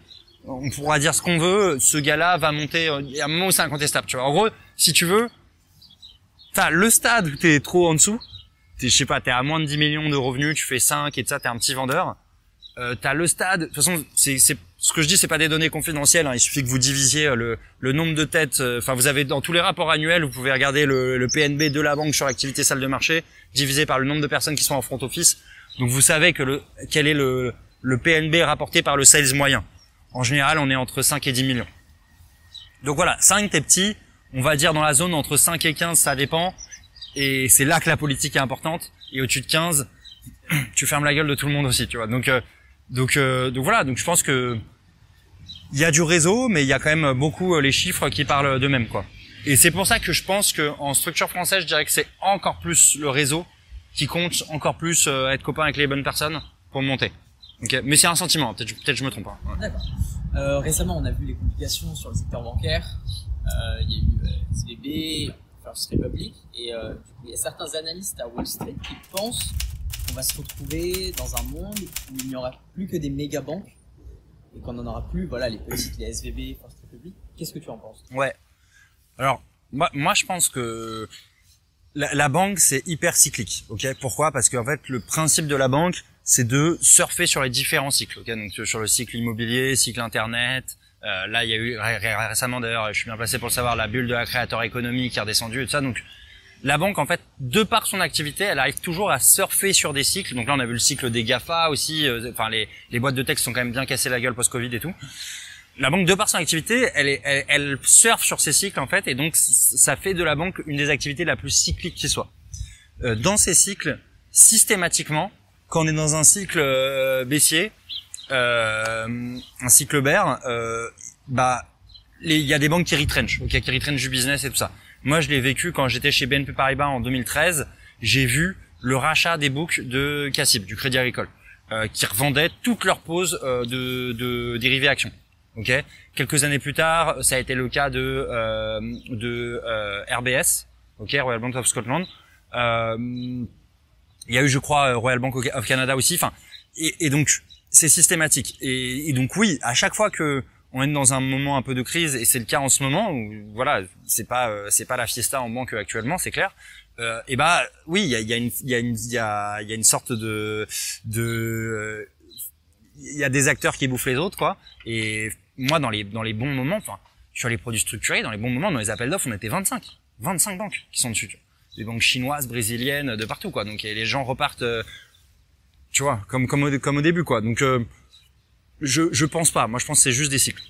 on pourra dire ce qu'on veut, ce gars-là va monter, il y a un moment où c'est incontestable, tu vois. En gros, si tu veux, t'as le stade où t'es trop en dessous, je sais pas, t'es à moins de 10 millions de revenus, tu fais 5 et tout ça, t'es un petit vendeur. T'as le stade, de toute façon, c'est ce que je dis, c'est pas des données confidentielles, hein. Il suffit que vous divisiez le nombre de têtes. Enfin, vous avez dans tous les rapports annuels, vous pouvez regarder le PNB de la banque sur l'activité salle de marché, divisé par le nombre de personnes qui sont en front office. Donc, vous savez que quel est le PNB rapporté par le sales moyen. En général, on est entre 5 et 10 millions. Donc voilà, 5, t'es petit. On va dire dans la zone entre 5 et 15, ça dépend. Et c'est là que la politique est importante. Et au-dessus de 15, tu fermes la gueule de tout le monde aussi, tu vois. Donc voilà. Donc je pense que il y a du réseau, mais il y a quand même beaucoup les chiffres qui parlent d'eux-mêmes, quoi. Et c'est pour ça que je pense que en structure française, je dirais que c'est encore plus le réseau qui compte, encore plus être copain avec les bonnes personnes pour monter. Okay. Mais c'est un sentiment. Peut-être je me trompe pas. Ouais. D'accord. Récemment, on a vu les complications sur le secteur bancaire. Il y a eu SVB, First Republic, et du coup, il y a certains analystes à Wall Street qui pensent qu'on va se retrouver dans un monde où il n'y aura plus que des méga banques et qu'on n'en aura plus, voilà, les petites, les SVB, First Republic. Qu'est-ce que tu en penses? Ouais. Alors, moi, je pense que la banque, c'est hyper cyclique. Ok. Pourquoi? Parce qu'en fait, le principe de la banque, c'est de surfer sur les différents cycles. Ok. Donc sur le cycle immobilier, cycle internet. Là, il y a eu récemment, d'ailleurs, je suis bien placé pour le savoir, la bulle de la créateur économique qui est redescendue et tout ça. Donc, la banque, en fait, de par son activité, elle arrive toujours à surfer sur des cycles. Donc là, on a vu le cycle des GAFA aussi. Enfin, les boîtes de tech sont quand même bien cassées la gueule post-Covid et tout. La banque, de par son activité, elle surfe sur ces cycles, en fait, et donc ça fait de la banque une des activités la plus cyclique qui soit. Dans ces cycles, systématiquement, quand on est dans un cycle baissier, un cycle bear, il y a des banques qui retrenchent, okay, qui retrenchent du business et tout ça. Moi, je l'ai vécu quand j'étais chez BNP Paribas en 2013. J'ai vu le rachat des books de CACIB, du Crédit Agricole, qui revendaient toutes leurs pauses de dérivés actions. Okay. Quelques années plus tard, ça a été le cas de RBS, okay, Royal Bank of Scotland. Il y a eu, je crois, Royal Bank of Canada aussi. Enfin, et donc c'est systématique. Et donc oui, à chaque fois que on est dans un moment un peu de crise, et c'est le cas en ce moment, où voilà, c'est pas la fiesta en banque actuellement, c'est clair. Oui, il y a une sorte de il y a des acteurs qui bouffent les autres, quoi. Et moi, dans les bons moments, enfin, sur les produits structurés, dans les bons moments, dans les appels d'offres, on était 25 banques qui sont dessus. Des banques chinoises, brésiliennes, de partout, quoi. Donc, et les gens repartent, tu vois, comme au début, quoi. Donc, je pense pas. Moi, je pense que c'est juste des cycles.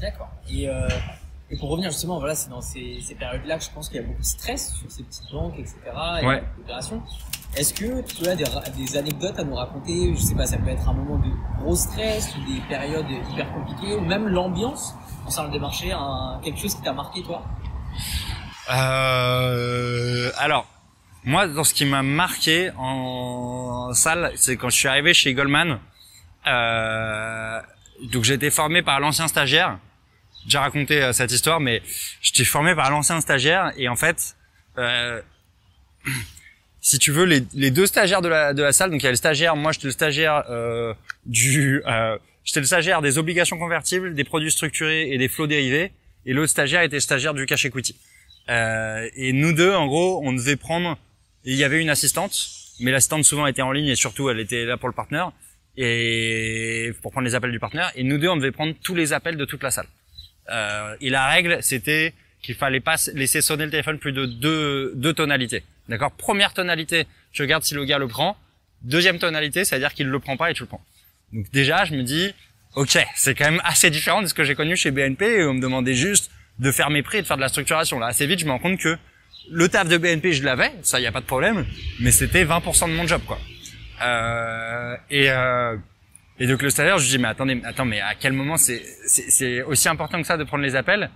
D'accord. Et pour revenir justement, voilà, c'est dans ces périodes-là que je pense qu'il y a beaucoup de stress sur ces petites banques, etc. Et ouais. L'opération. Est-ce que tu as des anecdotes à nous raconter? Je sais pas, ça peut être un moment de gros stress ou des périodes hyper compliquées, ou même l'ambiance en salle de marché, quelque chose qui t'a marqué, toi? Alors, moi, dans ce qui m'a marqué en salle, c'est quand je suis arrivé chez Goldman. Donc j'ai été formé par l'ancien stagiaire. J'ai déjà raconté cette histoire, mais j'étais formé par l'ancien stagiaire, et en fait, si tu veux, les deux stagiaires de la salle, donc il y a le stagiaire, moi j'étais le stagiaire j'étais le stagiaire des obligations convertibles, des produits structurés et des flots dérivés, et l'autre stagiaire était le stagiaire du cash equity. Et nous deux, en gros, on devait prendre, et il y avait une assistante, mais l'assistante souvent était en ligne, et surtout elle était là pour le partenaire, et pour prendre les appels du partenaire, et nous deux on devait prendre tous les appels de toute la salle. Et la règle, c'était qu'il fallait pas laisser sonner le téléphone plus de deux tonalités. D'accord? Première tonalité, je regarde si le gars le prend. Deuxième tonalité, c'est-à-dire qu'il le prend pas et tu le prends. Donc déjà, je me dis, ok, c'est quand même assez différent de ce que j'ai connu chez BNP, où on me demandait juste de faire mes prix et de faire de la structuration. Là, assez vite, je me rends compte que le taf de BNP, je l'avais, ça, y a pas de problème, mais c'était 20% de mon job, quoi. Et donc le stagiaire, je lui dis, mais attends, mais à quel moment c'est aussi important que ça de prendre les appels?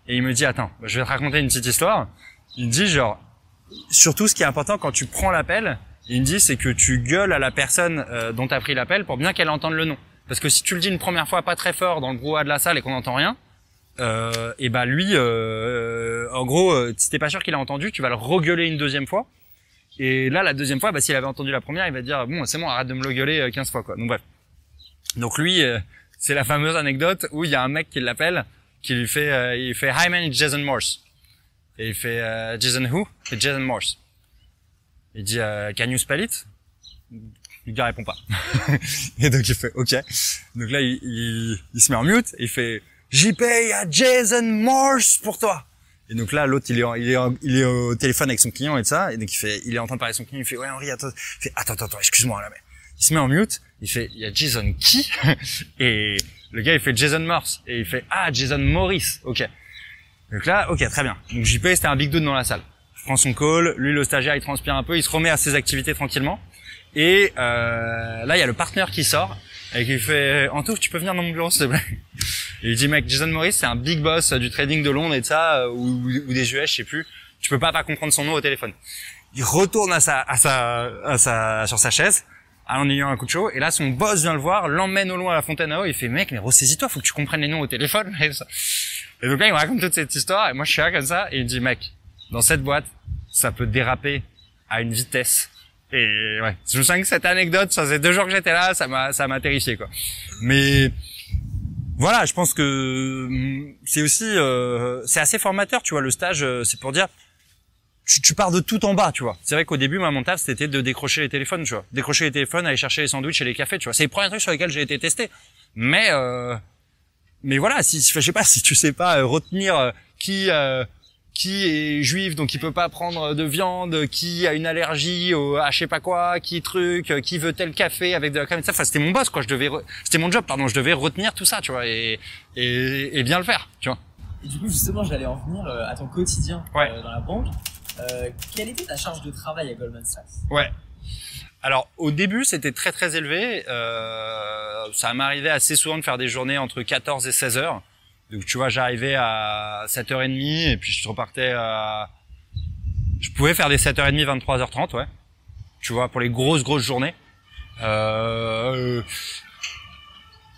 Et il me dit, attends, je vais te raconter une petite histoire. Il me dit, genre, surtout ce qui est important quand tu prends l'appel, il me dit, c'est que tu gueules à la personne dont tu as pris l'appel pour bien qu'elle entende le nom. Parce que si tu le dis une première fois pas très fort dans le brouhaha de la salle et qu'on n'entend rien, et bah lui, en gros, si t'es pas sûr qu'il a entendu, tu vas le regueuler une deuxième fois. Et là, la deuxième fois, bah s'il avait entendu la première, il va dire, bon, c'est bon, arrête de me le gueuler 15 fois, quoi. Donc bref. Donc lui, c'est la fameuse anecdote où il y a un mec qui l'appelle, qui lui fait, il fait Hi man, it's Jason Morse. Et il fait Jason who? C'est Jason Morse. Il dit Can you spell it? Le gars répond pas. Et donc il fait OK. Donc là il se met en mute et il fait JP, il y a Jason Morse pour toi. Et donc là l'autre il est au téléphone avec son client et ça, et donc il est en train de parler avec son client, il fait ouais Henri attends, il fait attends excuse-moi là, mais il se met en mute, il fait il y a Jason qui? Et le gars il fait Jason Morse et il fait ah Jason Morris. OK. Donc là OK, très bien. Donc JP c'était un big dude dans la salle. Je prends son call, lui le stagiaire il transpire un peu, il se remet à ses activités tranquillement. Et là il y a le partenaire qui sort et qui fait Antouf, tu peux venir dans mon bureau s'il te plaît. Et il dit mec, Jason Morris c'est un big boss du trading de Londres et de ça ou des US, je sais plus. Tu peux pas comprendre son nom au téléphone. Il retourne sur sa chaise en ayant un coup de chaud et là son boss vient le voir, l'emmène au loin à la fontaine à eau et il fait mec mais ressaisis-toi, faut que tu comprennes les noms au téléphone. Et donc là il me raconte toute cette histoire et moi je suis là comme ça et il me dit mec, dans cette boîte ça peut déraper à une vitesse. Et ouais, je me sens que cette anecdote, ça faisait 2 jours que j'étais là, ça m'a terrifié quoi. Mais voilà, je pense que c'est aussi c'est assez formateur, tu vois, le stage c'est pour dire tu pars de tout en bas, tu vois. C'est vrai qu'au début moi mon taf c'était de décrocher les téléphones, tu vois. Décrocher les téléphones, aller chercher les sandwichs et les cafés, tu vois. C'est les premiers trucs sur lesquels j'ai été testé. Mais voilà, je sais pas si tu sais pas retenir qui est juif donc il peut pas prendre de viande, qui a une allergie à je sais pas quoi, qui veut tel café avec de la crème et ça. Enfin c'était mon boss quoi, c'était mon job pardon, je devais retenir tout ça tu vois et bien le faire tu vois. Et du coup justement j'allais en venir à ton quotidien dans la banque. Quelle était ta charge de travail à Goldman Sachs? Ouais. Alors au début c'était très très élevé, ça m'arrivait assez souvent de faire des journées entre 14 et 16 heures. Donc tu vois, j'arrivais à 7h30 et puis je repartais je pouvais faire des 7h30 23h30 ouais. Tu vois, pour les grosses journées.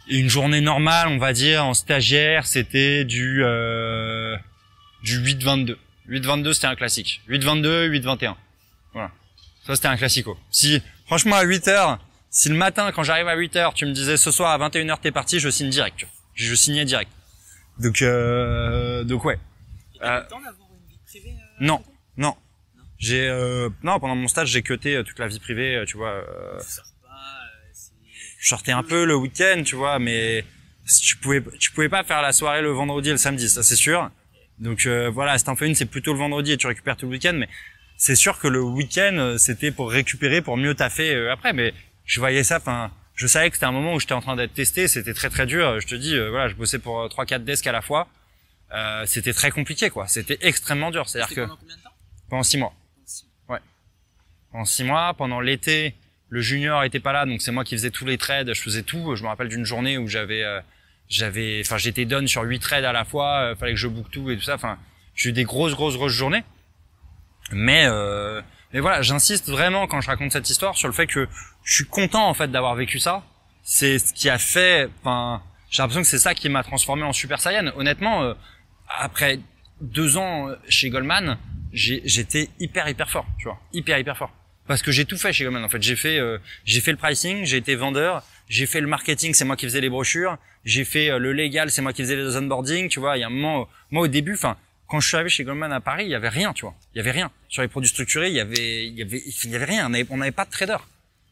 Et une journée normale, on va dire en stagiaire, c'était du 8-22. 8-22 c'était un classique. 8-22, 8-21. Voilà. Ça c'était un classico. Franchement à 8h, si le matin quand j'arrive à 8h, tu me disais ce soir à 21h t'es parti, je signe direct. Tu vois. Je signais direct. Donc ouais. T'as le temps d'avoir une vie privée Non. J'ai non, pendant mon stage, j'ai cuté toute la vie privée, tu vois. Je sortais un peu le week-end, tu vois, mais tu pouvais pas faire la soirée le vendredi et le samedi, ça c'est sûr. Donc voilà, si t'en fais une, c'est plutôt le vendredi et tu récupères tout le week-end, mais c'est sûr que le week-end, c'était pour récupérer, pour mieux taffer après, mais je voyais ça, je savais que c'était un moment où j'étais en train d'être testé, c'était très très dur. Je te dis, voilà, je bossais pour 3-4 desks à la fois. C'était très compliqué, quoi. C'était extrêmement dur. C'est-à-dire que pendant combien de temps? Pendant 6 mois. Ouais. Pendant 6 mois. Pendant l'été, le junior était pas là, donc c'est moi qui faisais tous les trades. Je faisais tout. Je me rappelle d'une journée où j'étais done sur 8 trades à la fois. Fallait que je book tout et tout ça. Enfin, j'ai eu des grosses journées. Mais voilà, j'insiste vraiment quand je raconte cette histoire sur le fait que je suis content en fait d'avoir vécu ça. C'est ce qui a fait, j'ai l'impression que c'est ça qui m'a transformé en Super Saiyan. Honnêtement, après 2 ans chez Goldman, j'étais hyper fort, tu vois, hyper fort. Parce que j'ai tout fait chez Goldman en fait. J'ai fait le pricing, j'ai été vendeur, j'ai fait le marketing, c'est moi qui faisais les brochures, j'ai fait le légal, c'est moi qui faisais les onboarding, tu vois. Il y a un moment, moi au début, quand je suis arrivé chez Goldman à Paris, il y avait rien, tu vois. Il y avait rien. Sur les produits structurés, il y avait rien. On n'avait pas de trader.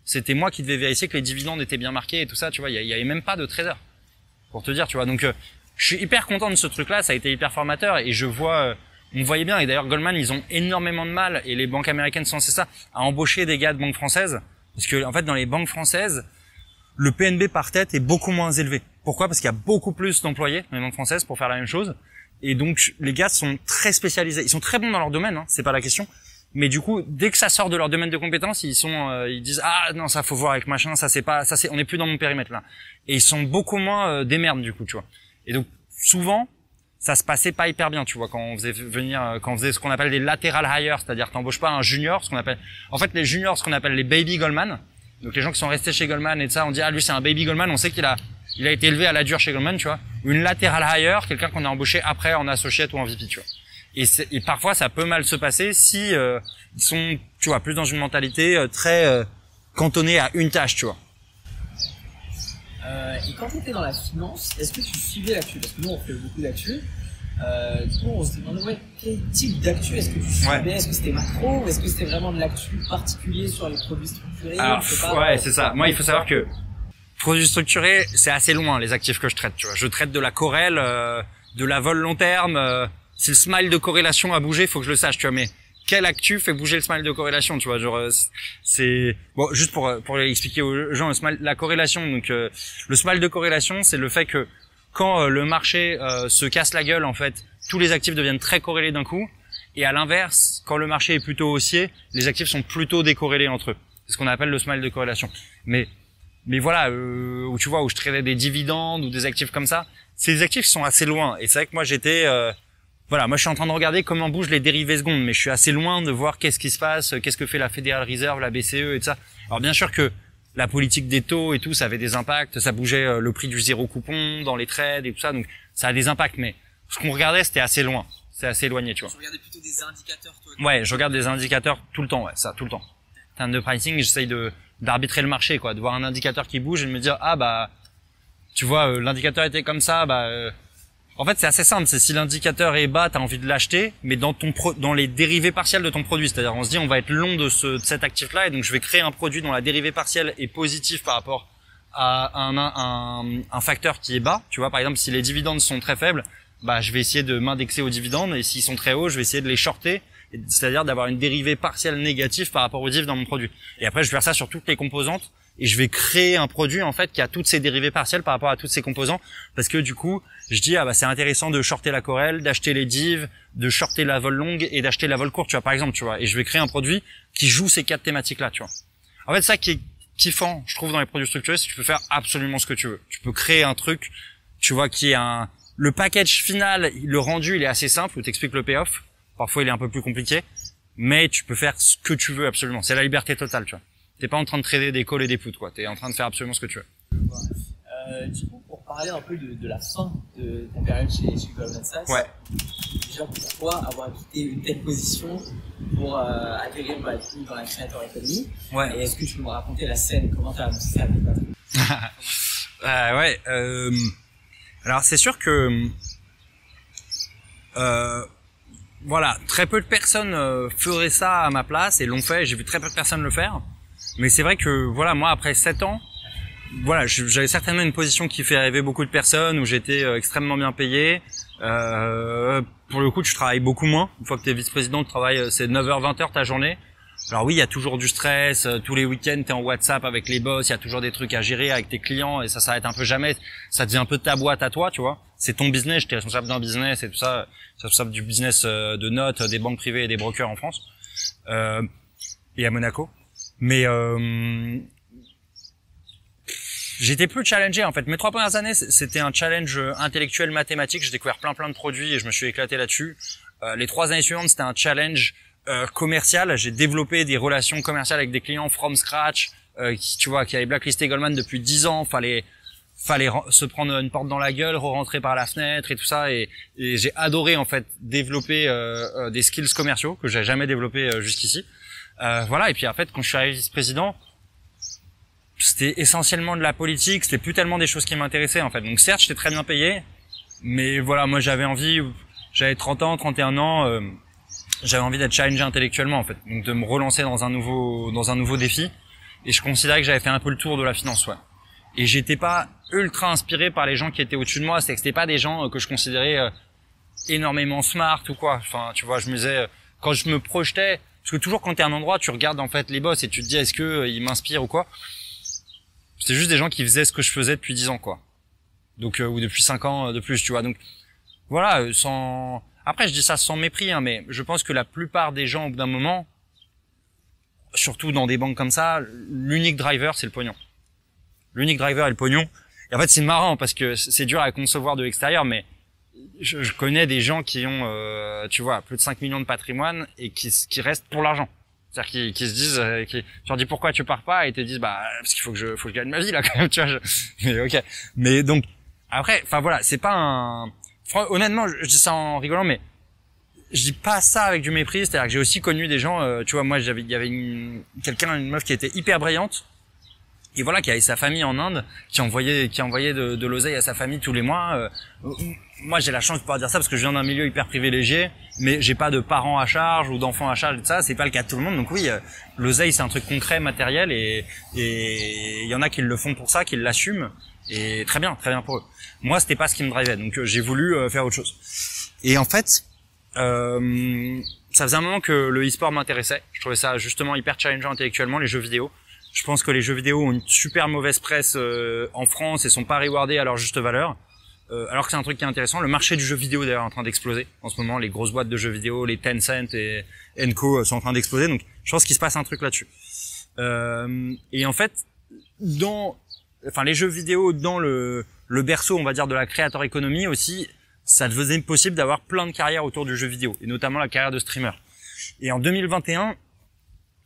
C'était moi qui devais vérifier que les dividendes étaient bien marqués et tout ça, tu vois. Il y avait même pas de trader. Pour te dire, tu vois. Donc, je suis hyper content de ce truc-là. Ça a été hyper formateur et je vois, on voyait bien. Et d'ailleurs, Goldman, ils ont énormément de mal et les banques américaines sont ça, à embaucher des gars de banques françaises. Parce que, en fait, dans les banques françaises, le PNB par tête est beaucoup moins élevé. Pourquoi? Parce qu'il y a beaucoup plus d'employés dans les banques françaises pour faire la même chose. Et donc les gars sont très spécialisés, ils sont très bons dans leur domaine, c'est pas la question. Mais du coup, dès que ça sort de leur domaine de compétences, ils disent ah non ça faut voir avec machin, on n'est plus dans mon périmètre là. Et ils sont beaucoup moins des merdes du coup, tu vois. Et donc souvent ça se passait pas hyper bien, tu vois, quand on faisait ce qu'on appelle des lateral hires, c'est-à-dire t'embauches pas un junior, les juniors, ce qu'on appelle les baby Goldman. Donc les gens qui sont restés chez Goldman et de ça, on dit ah lui c'est un baby Goldman, on sait qu'il a été élevé à la dure chez Goldman, tu vois. Ou une lateral hire, quelqu'un qu'on a embauché après en associate ou en VP, tu vois. Et parfois ça peut mal se passer si ils sont, tu vois, plus dans une mentalité très cantonnée à une tâche, tu vois. Et quand tu étais dans la finance, est-ce que tu suivais l'actu? Parce que nous on fait beaucoup d'actu. Du coup, on se demandait, ouais, quel type d'actu est-ce que tu suivais? Est-ce que c'était macro ou est-ce que c'était vraiment de l'actu particulier sur les produits structurés? Alors, c'est ça. Moi, il faut savoir que produits structurés, c'est assez loin les actifs que je traite. Tu vois, je traite de la corrèle, de la vol long terme. Si le smile de corrélation a bougé, faut que je le sache. Tu vois, mais quelle actu fait bouger le smile de corrélation? Tu vois, genre c'est bon. Juste pour expliquer aux gens, la corrélation. Donc, le smile de corrélation, c'est le fait que quand le marché se casse la gueule, en fait, tous les actifs deviennent très corrélés d'un coup. Et à l'inverse, quand le marché est plutôt haussier, les actifs sont plutôt décorrélés entre eux. C'est ce qu'on appelle le smile de corrélation. Mais voilà, où tu vois, où je traitais des dividendes ou des actifs comme ça, ces actifs sont assez loin. Et c'est vrai que moi voilà, moi je suis en train de regarder comment bougent les dérivés secondes, mais je suis assez loin de voir qu'est-ce qui se passe, qu'est-ce que fait la Federal Reserve, la BCE et tout ça. Alors bien sûr que la politique des taux et tout, ça avait des impacts, ça bougeait le prix du zéro coupon dans les trades et tout ça, donc ça a des impacts, mais ce qu'on regardait c'était assez loin, c'est assez éloigné, tu vois. Tu regardais plutôt des indicateurs, toi? Ouais, je regarde des indicateurs tout le temps, ouais, ça, tout le temps. En termes de pricing, j'essaye d'arbitrer le marché, quoi, de voir un indicateur qui bouge et de me dire, ah bah, tu vois, l'indicateur était comme ça, en fait, c'est assez simple, c'est si l'indicateur est bas, t'as envie de l'acheter, mais dans les dérivés partiels de ton produit, c'est-à-dire on se dit on va être long de cet actif-là, et donc je vais créer un produit dont la dérivée partielle est positive par rapport à un facteur qui est bas. Tu vois, par exemple, si les dividendes sont très faibles, je vais essayer de m'indexer aux dividendes, et s'ils sont très hauts, je vais essayer de les shorter, c'est-à-dire d'avoir une dérivée partielle négative par rapport aux div dans mon produit. Et après, je vais faire ça sur toutes les composantes, et je vais créer un produit en fait qui a toutes ces dérivées partielles par rapport à toutes ces composants, parce que du coup je dis c'est intéressant de shorter la corrèle, d'acheter les divs, de shorter la vol longue et d'acheter la vol courte, tu vois, par exemple, tu vois, et je vais créer un produit qui joue ces 4 thématiques là, tu vois. En fait, ça qui est kiffant, je trouve, dans les produits structurés, c'est que tu peux faire absolument ce que tu veux. Tu peux créer un truc, tu vois, qui est le package final, le rendu, il est assez simple, où t'expliques le payoff. Parfois il est un peu plus compliqué, mais tu peux faire ce que tu veux absolument. C'est la liberté totale, tu vois. T'es pas en train de trader des calls et des puts, quoi. T'es en train de faire absolument ce que tu veux. Du coup, pour parler un peu de la fin de ta période chez Goldman Sachs, ouais. Déjà, pourquoi avoir quitté une telle position pour atterrir dans la creator economy? Ouais. Et est-ce que tu peux me raconter la scène? Comment t'as annoncé ça à tes patrons? Ouais. Alors c'est sûr que voilà, très peu de personnes feraient ça à ma place et l'ont fait. J'ai vu très peu de personnes le faire. Mais c'est vrai que voilà, moi après 7 ans, voilà, j'avais certainement une position qui fait rêver beaucoup de personnes, où j'étais extrêmement bien payé. Pour le coup, tu travailles beaucoup moins. Une fois que t'es vice-président, tu travailles, c'est 9h, 20h ta journée. Alors oui, il y a toujours du stress, tous les week-ends t'es en WhatsApp avec les boss, il y a toujours des trucs à gérer avec tes clients et ça s'arrête un peu jamais. Ça devient un peu ta boîte à toi, tu vois. C'est ton business, t'es responsable d'un business et tout ça. T'es responsable du business de notes, des banques privées et des brokers en France. Et à Monaco. Mais j'étais peu challengé en fait. Mes 3 premières années, c'était un challenge intellectuel, mathématique. J'ai découvert plein de produits et je me suis éclaté là-dessus. Les 3 années suivantes, c'était un challenge commercial. J'ai développé des relations commerciales avec des clients from scratch, qui avaient blacklisté Goldman depuis 10 ans. Fallait se prendre une porte dans la gueule, re-rentrer par la fenêtre et tout ça. Et j'ai adoré en fait développer des skills commerciaux que j'ai jamais développés jusqu'ici. Voilà, et puis en fait quand je suis arrivé vice-président, c'était essentiellement de la politique, c'était plus tellement des choses qui m'intéressaient en fait. Donc certes, j'étais très bien payé, mais voilà, moi j'avais 30 ans, 31 ans, j'avais envie d'être challengé intellectuellement en fait. Donc de me relancer dans un nouveau défi, et je considérais que j'avais fait un peu le tour de la finance, ouais. Et j'étais pas ultra inspiré par les gens qui étaient au-dessus de moi, c'est que c'était pas des gens que je considérais énormément smart ou quoi. Enfin, tu vois, je me disais, quand je me projetais, parce que toujours quand t'es à un endroit, tu regardes en fait les boss et tu te dis est-ce que ils m'inspirent ou quoi. C'est juste des gens qui faisaient ce que je faisais depuis 10 ans, quoi. Donc ou depuis 5 ans de plus, tu vois. Donc voilà, après je dis ça sans mépris, hein, mais je pense que la plupart des gens au bout d'un moment, surtout dans des banques comme ça, l'unique driver c'est le pognon. L'unique driver est le pognon. Et en fait c'est marrant parce que c'est dur à concevoir de l'extérieur, mais je connais des gens qui ont, tu vois, plus de 5 millions de patrimoine et qui restent pour l'argent. C'est-à-dire qui se disent, tu leur dis pourquoi tu pars pas et ils te disent parce qu'il faut que je gagne ma vie là quand même, tu vois. Mais ok. Mais donc après, enfin voilà, c'est pas honnêtement, je dis ça en rigolant, mais je dis pas ça avec du mépris. C'est-à-dire que j'ai aussi connu des gens, tu vois, moi il y avait une meuf qui était hyper brillante et voilà, qui avait sa famille en Inde, qui envoyait de l'oseille à sa famille tous les mois. Moi, j'ai la chance de pouvoir dire ça parce que je viens d'un milieu hyper privilégié, mais j'ai pas de parents à charge ou d'enfants à charge et tout ça. C'est pas le cas de tout le monde. Donc oui, l'oseille, c'est un truc concret, matériel, et il y en a qui le font pour ça, qui l'assument, et très bien pour eux. Moi, c'était pas ce qui me drivait, donc j'ai voulu faire autre chose. Et en fait, ça faisait un moment que le e-sport m'intéressait. Je trouvais ça justement hyper challengeant intellectuellement, les jeux vidéo. Je pense que les jeux vidéo ont une super mauvaise presse en France et sont pas rewardés à leur juste valeur. Alors que c'est un truc qui est intéressant. Le marché du jeu vidéo d'ailleurs est en train d'exploser. En ce moment, les grosses boîtes de jeux vidéo, les Tencent et Co sont en train d'exploser. Donc, je pense qu'il se passe un truc là-dessus. Et en fait, les jeux vidéo dans le berceau, on va dire, de la creator economy aussi, ça devenait possible d'avoir plein de carrières autour du jeu vidéo, et notamment la carrière de streamer. Et en 2021,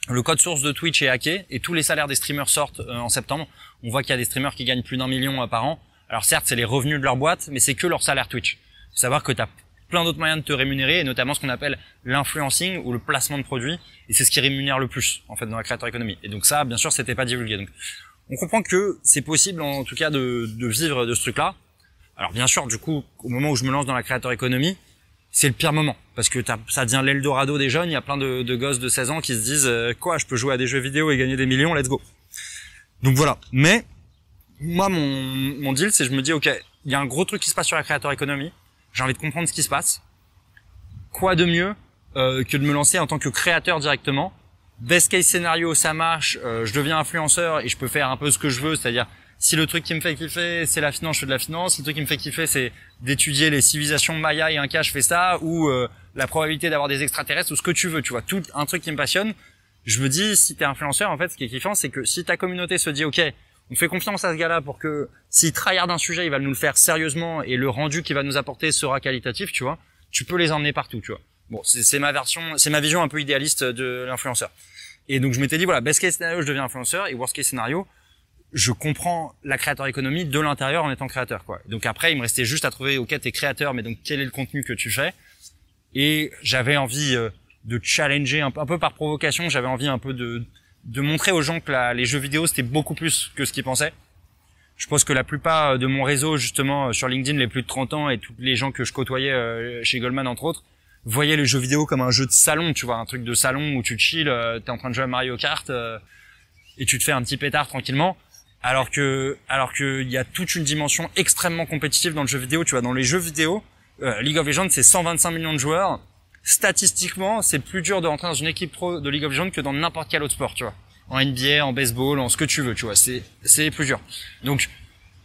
le code source de Twitch est hacké et tous les salaires des streamers sortent en septembre. On voit qu'il y a des streamers qui gagnent plus d'1 million par an. Alors certes, c'est les revenus de leur boîte, mais c'est que leur salaire Twitch. Faut savoir que tu as plein d'autres moyens de te rémunérer, et notamment ce qu'on appelle l'influencing ou le placement de produits, et c'est ce qui rémunère le plus en fait dans la creator economy. Et donc ça, bien sûr, c'était pas divulgué. Donc on comprend que c'est possible en tout cas de vivre de ce truc-là. Alors bien sûr, du coup, au moment où je me lance dans la creator economy, c'est le pire moment, parce que ça devient l'Eldorado des jeunes. Il y a plein de gosses de 16 ans qui se disent quoi, je peux jouer à des jeux vidéo et gagner des millions, let's go. Donc voilà. Mais moi, mon deal, c'est je me dis ok, il y a un gros truc qui se passe sur la creator economy. J'ai envie de comprendre ce qui se passe. Quoi de mieux que de me lancer en tant que créateur directement. Best case scénario, ça marche. Je deviens influenceur et je peux faire un peu ce que je veux, c'est-à-dire si le truc qui me fait kiffer, c'est la finance, je fais de la finance. Si le truc qui me fait kiffer, c'est d'étudier les civilisations Maya et Inca, je fais ça. Ou la probabilité d'avoir des extraterrestres, ou ce que tu veux, tu vois. Tout un truc qui me passionne. Je me dis, si t'es influenceur, en fait, ce qui est kiffant, c'est que si ta communauté se dit, ok, on fait confiance à ce gars-là pour que s'il tryhard un sujet, il va nous le faire sérieusement et le rendu qu'il va nous apporter sera qualitatif, tu vois. Tu peux les emmener partout, tu vois. Bon, c'est ma vision un peu idéaliste de l'influenceur. Et donc je m'étais dit, voilà, best case scénario, je deviens influenceur, et worst case scénario, je comprends la creator economy de l'intérieur en étant créateur, quoi. Donc après, il me restait juste à trouver, ok, t'es créateur, mais donc quel est le contenu que tu fais? Et j'avais envie de challenger un peu par provocation, j'avais envie un peu de montrer aux gens que les jeux vidéo c'était beaucoup plus que ce qu'ils pensaient. Je pense que la plupart de mon réseau, justement, sur LinkedIn, les plus de 30 ans et tous les gens que je côtoyais chez Goldman, entre autres, voyaient les jeux vidéo comme un jeu de salon, tu vois, un truc de salon où tu chill, t'es en train de jouer à Mario Kart et tu te fais un petit pétard tranquillement. Alors que il y a toute une dimension extrêmement compétitive dans le jeu vidéo, tu vois. Dans les jeux vidéo, League of Legends, c'est 125 millions de joueurs. Statistiquement, c'est plus dur de rentrer dans une équipe pro de League of Legends que dans n'importe quel autre sport, tu vois. En NBA, en baseball, en ce que tu veux, tu vois. C'est plus dur. Donc,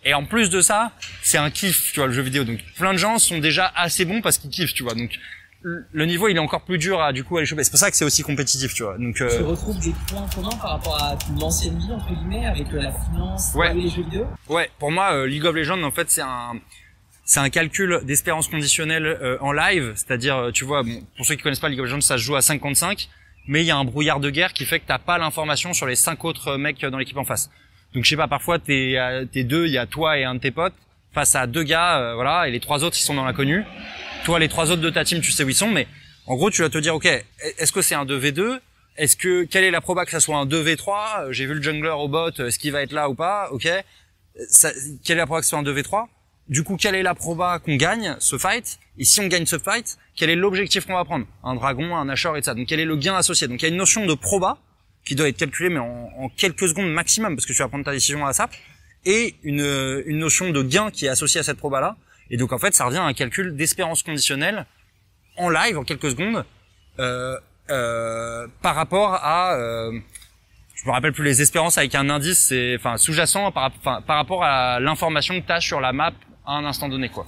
et en plus de ça, c'est un kiff, tu vois, le jeu vidéo. Donc, plein de gens sont déjà assez bons parce qu'ils kiffent, tu vois. Donc, le niveau, il est encore plus dur à aller choper. C'est pour ça que c'est aussi compétitif, tu vois. Donc, tu retrouves des points communs par rapport à ton ancienne vie, entre guillemets, avec la finance et les jeux vidéo? Ouais, pour moi, League of Legends, en fait, c'est un calcul d'espérance conditionnelle en live. C'est-à-dire, tu vois, bon, pour ceux qui connaissent pas League of Legends, ça se joue à 5 contre 5. Mais il y a un brouillard de guerre qui fait que t'as pas l'information sur les 5 autres mecs dans l'équipe en face. Donc, je sais pas, parfois, t'es deux, il y a toi et un de tes potes, face à deux gars, voilà, et les 3 autres, ils sont dans l'inconnu. Toi, les 3 autres de ta team, tu sais où ils sont, mais en gros, tu vas te dire, ok, est-ce que c'est un 2v2? Quelle est la proba que ça soit un 2v3? J'ai vu le jungler au bot, est-ce qu'il va être là ou pas? Ok. Quelle est la proba que ce soit un 2v3? Du coup, quelle est la proba qu'on gagne ce fight? Et si on gagne ce fight, quel est l'objectif qu'on va prendre? Un dragon, un Nashor et ça. Donc, quel est le gain associé? Donc, il y a une notion de proba qui doit être calculée, mais en quelques secondes maximum, parce que tu vas prendre ta décision à SAP, et une notion de gain qui est associée à cette proba-là. Et donc, en fait, ça revient à un calcul d'espérance conditionnelle en live, en quelques secondes, par rapport à, je me rappelle plus les espérances avec un indice, c'est, enfin, sous-jacent par rapport à l'information que tu as sur la map à un instant donné, quoi.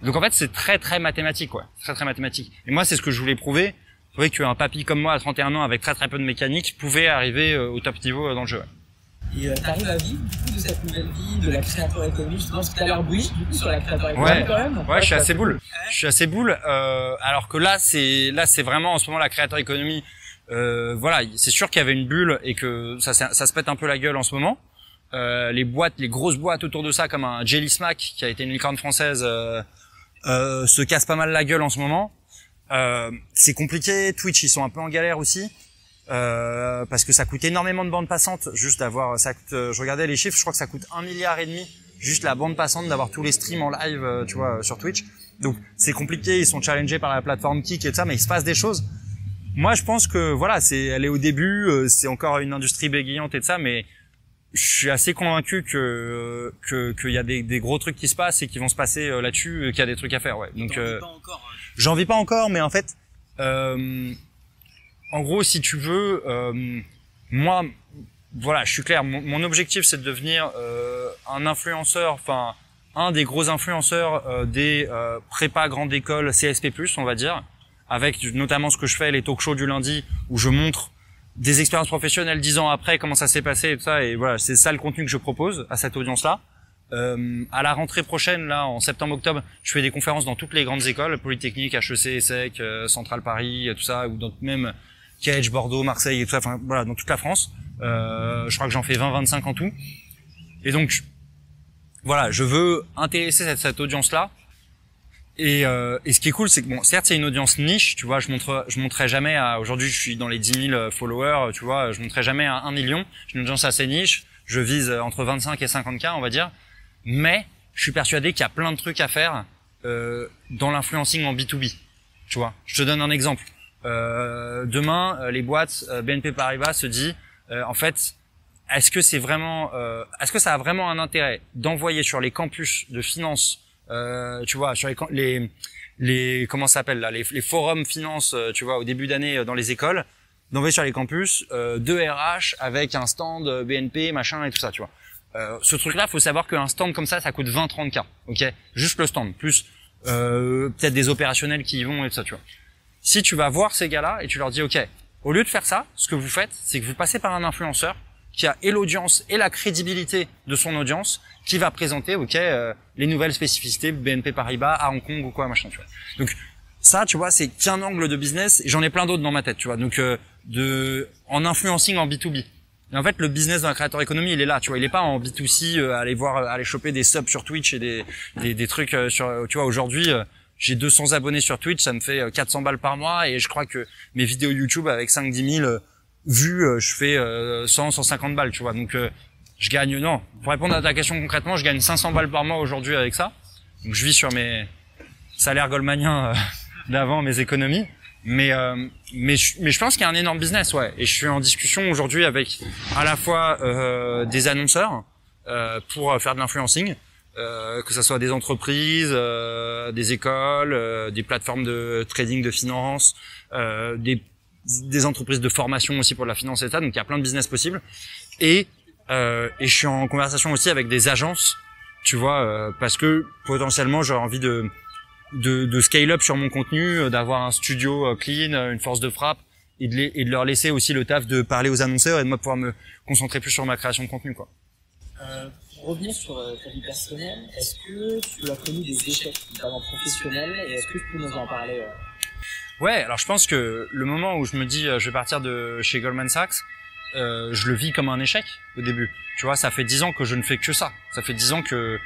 Donc, en fait, c'est très, très mathématique, quoi. Très, très mathématique. Et moi, c'est ce que je voulais prouver. Je trouvais qu'un papy comme moi, à 31 ans, avec très, très peu de mécanique, pouvait arriver au top niveau dans le jeu. Et t'arrives à vivre du coup de cette nouvelle vie, de la creator economy? Je pense que t'as l'air bullish du coup sur la creator economy quand même. Ouais, je suis assez boule. Je suis assez boule. Alors que là, c'est vraiment en ce moment la creator economy. Voilà, c'est sûr qu'il y avait une bulle et que ça se pète un peu la gueule en ce moment. Les grosses boîtes autour de ça, comme un Jelly Smack qui a été une licorne française, se cassent pas mal la gueule en ce moment. C'est compliqué. Twitch, ils sont un peu en galère aussi. parce que ça coûte énormément de bande passante, juste d'avoir, je regardais les chiffres, je crois que ça coûte 1,5 milliard, juste la bande passante, d'avoir tous les streams en live, tu vois, sur Twitch. Donc c'est compliqué, ils sont challengés par la plateforme Kick et tout ça, mais il se passe des choses. Moi, je pense que voilà, elle est au début, c'est encore une industrie bégayante et tout ça, mais je suis assez convaincu qu'il y a des gros trucs qui se passent et qui vont se passer là-dessus, qu'il y a des trucs à faire, ouais. Donc j'en vis pas encore, mais en fait, en gros, si tu veux, moi, voilà, je suis clair. Mon objectif, c'est de devenir un influenceur, enfin un des gros influenceurs des prépa grande école CSP+, on va dire, avec notamment ce que je fais, les talk shows du lundi, où je montre des expériences professionnelles 10 ans après, comment ça s'est passé et tout ça. Et voilà, c'est ça le contenu que je propose à cette audience-là. À la rentrée prochaine, là, en septembre-octobre, je fais des conférences dans toutes les grandes écoles, Polytechnique, HEC, ESSEC, Centrale Paris, tout ça, ou dans même Cage, Bordeaux, Marseille et tout ça, enfin voilà, dans toute la France. Je crois que j'en fais 20-25 en tout. Et donc, voilà, je veux intéresser cette audience-là. Et ce qui est cool, c'est que bon, certes, c'est une audience niche, tu vois, je montrerai jamais aujourd'hui, je suis dans les 10 000 followers, tu vois, je montrerai jamais à 1 million. J'ai une audience assez niche. Je vise entre 25 et 50K, on va dire. Mais, je suis persuadé qu'il y a plein de trucs à faire, dans l'influencing en B2B. Tu vois. Je te donne un exemple. Demain, les boîtes, BNP Paribas se dit, en fait, est-ce que ça a vraiment un intérêt d'envoyer sur les campus de finance, tu vois, sur les comment ça s'appelle là, les forums finance, tu vois, au début d'année dans les écoles, d'envoyer sur les campus deux RH avec un stand BNP machin et tout ça, tu vois. Ce truc-là, faut savoir qu'un stand comme ça coûte 20-30K, ok, juste le stand, plus peut-être des opérationnels qui y vont et tout ça, tu vois. Si tu vas voir ces gars-là et tu leur dis, ok, au lieu de faire ça, ce que vous faites, c'est que vous passez par un influenceur qui a et l'audience et la crédibilité de son audience, qui va présenter, ok, les nouvelles spécificités BNP Paribas à Hong Kong ou quoi, machin, tu vois. Donc ça, tu vois, c'est qu'un angle de business. Et j'en ai plein d'autres dans ma tête, tu vois. Donc en influencing en B2B. Et en fait, le business d'un créateur économie, il est là, tu vois. Il est pas en B2C, aller choper des subs sur Twitch et des trucs sur, tu vois. Aujourd'hui, j'ai 200 abonnés sur Twitch, ça me fait 400 balles par mois, et je crois que mes vidéos YouTube avec 5-10 000 vues, je fais 100-150 balles, tu vois. Donc je gagne, non, pour répondre à ta question concrètement, je gagne 500 balles par mois aujourd'hui avec ça. Donc je vis sur mes salaires goldmaniens d'avant, mes économies. Mais je pense qu'il y a un énorme business, ouais. Et je suis en discussion aujourd'hui avec à la fois des annonceurs pour faire de l'influencing, que ça soit des entreprises, des écoles, des plateformes de trading de finance, des entreprises de formation aussi pour la finance et ça. Donc il y a plein de business possibles. Et je suis en conversation aussi avec des agences, tu vois, parce que potentiellement j'aurais envie de scale up sur mon contenu, d'avoir un studio clean, une force de frappe, et de leur laisser aussi le taf de parler aux annonceurs et de moi pouvoir me concentrer plus sur ma création de contenu, quoi. Pour revenir sur ta vie personnelle, est-ce que tu as connu des échecs, notamment professionnels, et est-ce que tu peux nous en parler Ouais, alors je pense que le moment où je me dis je vais partir de chez Goldman Sachs, je le vis comme un échec au début. Tu vois, ça fait 10 ans que je ne fais que ça. Ça fait 10 ans que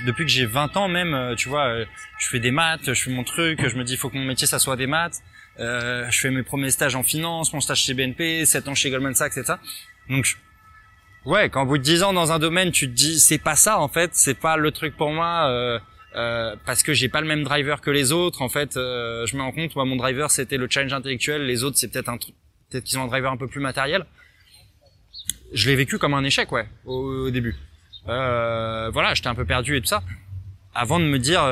depuis que j'ai 20 ans même, tu vois, je fais des maths, je fais mon truc, je me dis il faut que mon métier ça soit des maths. Je fais mes premiers stages en finance, mon stage chez BNP, 7 ans chez Goldman Sachs et ça. Donc ouais, quand au bout de 10 ans dans un domaine, tu te dis c'est pas ça en fait, c'est pas le truc pour moi parce que j'ai pas le même driver que les autres en fait, je me rends compte moi mon driver c'était le challenge intellectuel, les autres c'est peut-être peut-être qu'ils ont un driver un peu plus matériel. Je l'ai vécu comme un échec, ouais, au début. Voilà, j'étais un peu perdu et tout ça. Avant de me dire,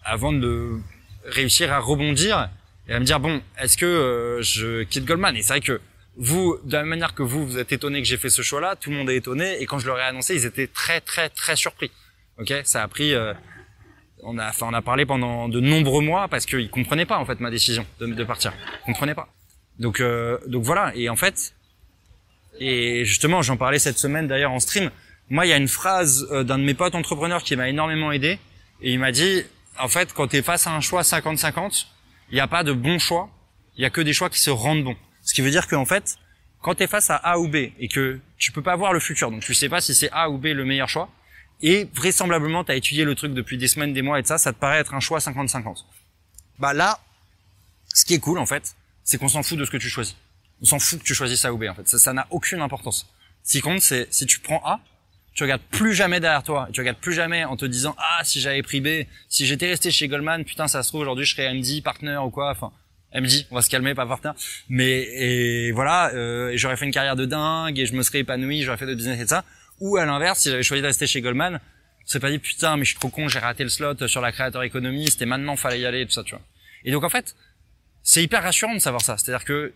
avant de réussir à rebondir et à me dire bon, est-ce que je quitte Goldman? Et c'est vrai que vous, de la même manière que vous êtes étonné que j'ai fait ce choix-là, tout le monde est étonné. Et quand je leur ai annoncé, ils étaient très très très surpris. Ok, ça a pris. On a parlé pendant de nombreux mois parce qu'ils comprenaient pas en fait ma décision de partir. Ils comprenaient pas. Donc voilà. Et en fait. Et justement, j'en parlais cette semaine d'ailleurs en stream. Moi, il y a une phrase d'un de mes potes entrepreneurs qui m'a énormément aidé. Et il m'a dit, en fait, quand tu es face à un choix 50-50, il n'y a pas de bon choix. Il y a que des choix qui se rendent bons. Ce qui veut dire qu'en fait, quand tu es face à A ou B et que tu peux pas voir le futur, donc tu sais pas si c'est A ou B le meilleur choix, et vraisemblablement tu as étudié le truc depuis des semaines, des mois et de ça te paraît être un choix 50-50. Bah là, ce qui est cool en fait, c'est qu'on s'en fout de ce que tu choisis. On s'en fout que tu choisisses A ou B, en fait. Ça n'a aucune importance. Ce qui compte, c'est si tu prends A, tu regardes plus jamais derrière toi. Tu regardes plus jamais en te disant, ah, si j'avais pris B, si j'étais resté chez Goldman, putain, ça se trouve, aujourd'hui, je serais MD, partner ou quoi. Enfin, MD, on va se calmer, pas partner. Mais, et voilà, et j'aurais fait une carrière de dingue, et je me serais épanoui, j'aurais fait de business et ça. Ou à l'inverse, si j'avais choisi de rester chez Goldman, je serais pas dit, putain, mais je suis trop con, j'ai raté le slot sur la créateur économiste, et maintenant, fallait y aller, tout ça, tu vois. Et donc, en fait, c'est hyper rassurant de savoir ça. C'est-à-dire que,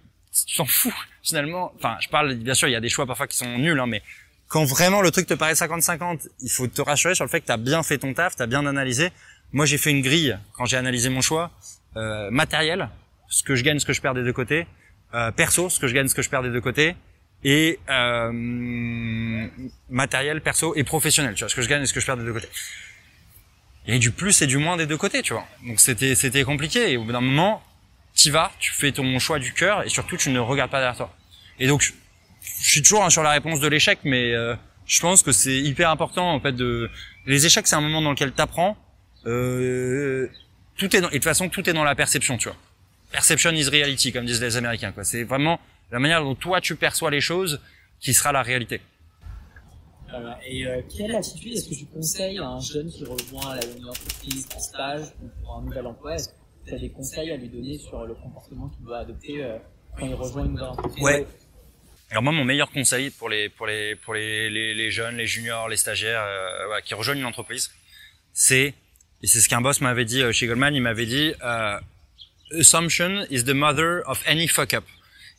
tu t'en fous, finalement. Enfin, je parle, bien sûr, il y a des choix parfois qui sont nuls, hein, mais quand vraiment le truc te paraît 50-50, il faut te rassurer sur le fait que t'as bien fait ton taf, t'as bien analysé. Moi, j'ai fait une grille quand j'ai analysé mon choix, matériel, ce que je gagne, ce que je perds des deux côtés, perso, ce que je gagne, ce que je perds des deux côtés, et matériel, perso et professionnel, tu vois, ce que je gagne et ce que je perds des deux côtés. Il y a du plus et du moins des deux côtés, tu vois. Donc c'était compliqué, et au bout d'un moment, t'y vas, tu fais ton choix du cœur, et surtout, tu ne regardes pas derrière toi. Et donc, je suis toujours sur la réponse de l'échec, mais je pense que c'est hyper important, en fait, les échecs, c'est un moment dans lequel t'apprends, tout est et de toute façon, tout est dans la perception, tu vois. Perception is reality, comme disent les Américains, quoi. C'est vraiment la manière dont toi tu perçois les choses qui sera la réalité. Et quelle attitude est-ce que tu conseilles à un jeune qui rejoint une entreprise en stage ou pour un nouvel emploi? Est-ce que tu as des conseils à lui donner sur le comportement qu'il doit adopter quand il rejoint une nouvelle entreprise? Ouais. Alors moi, mon meilleur conseil pour les jeunes, les juniors, les stagiaires qui rejoignent une entreprise, et c'est ce qu'un boss m'avait dit chez Goldman, il m'avait dit assumption is the mother of any fuck up.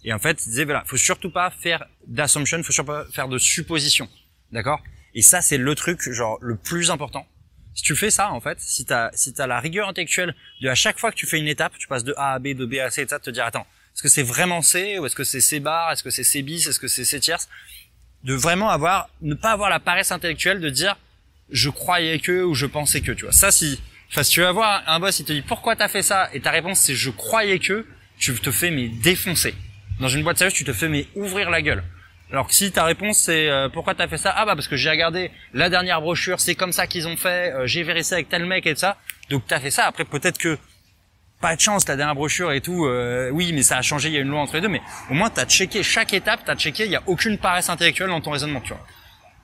Et en fait, il disait voilà, faut surtout pas faire d'assumption, faut surtout pas faire de supposition. D'accord? Et ça, c'est le truc, genre, le plus important. Si tu fais ça, en fait, si t'as la rigueur intellectuelle de à chaque fois que tu fais une étape, tu passes de A à B, de B à C, et ça, de te dire, attends, est-ce que c'est vraiment C, ou est-ce que c'est C bar, est-ce que c'est C bis, est-ce que c'est C tierce? De vraiment ne pas avoir la paresse intellectuelle de dire, je croyais que, ou je pensais que, tu vois. Ça, si tu vas voir un boss, il te dit, pourquoi t'as fait ça? Et ta réponse, c'est je croyais que, tu te fais, mais défoncer. Dans une boîte sérieuse, tu te fais, mais ouvrir la gueule. Alors que si ta réponse c'est pourquoi t'as fait ça? Ah bah parce que j'ai regardé la dernière brochure, c'est comme ça qu'ils ont fait, j'ai vérifié avec tel mec et tout ça. Donc t'as fait ça. Après peut-être que pas de chance la dernière brochure et tout. Oui, mais ça a changé. Il y a une loi entre les deux. Mais au moins t'as checké chaque étape, il y a aucune paresse intellectuelle dans ton raisonnement, tu vois.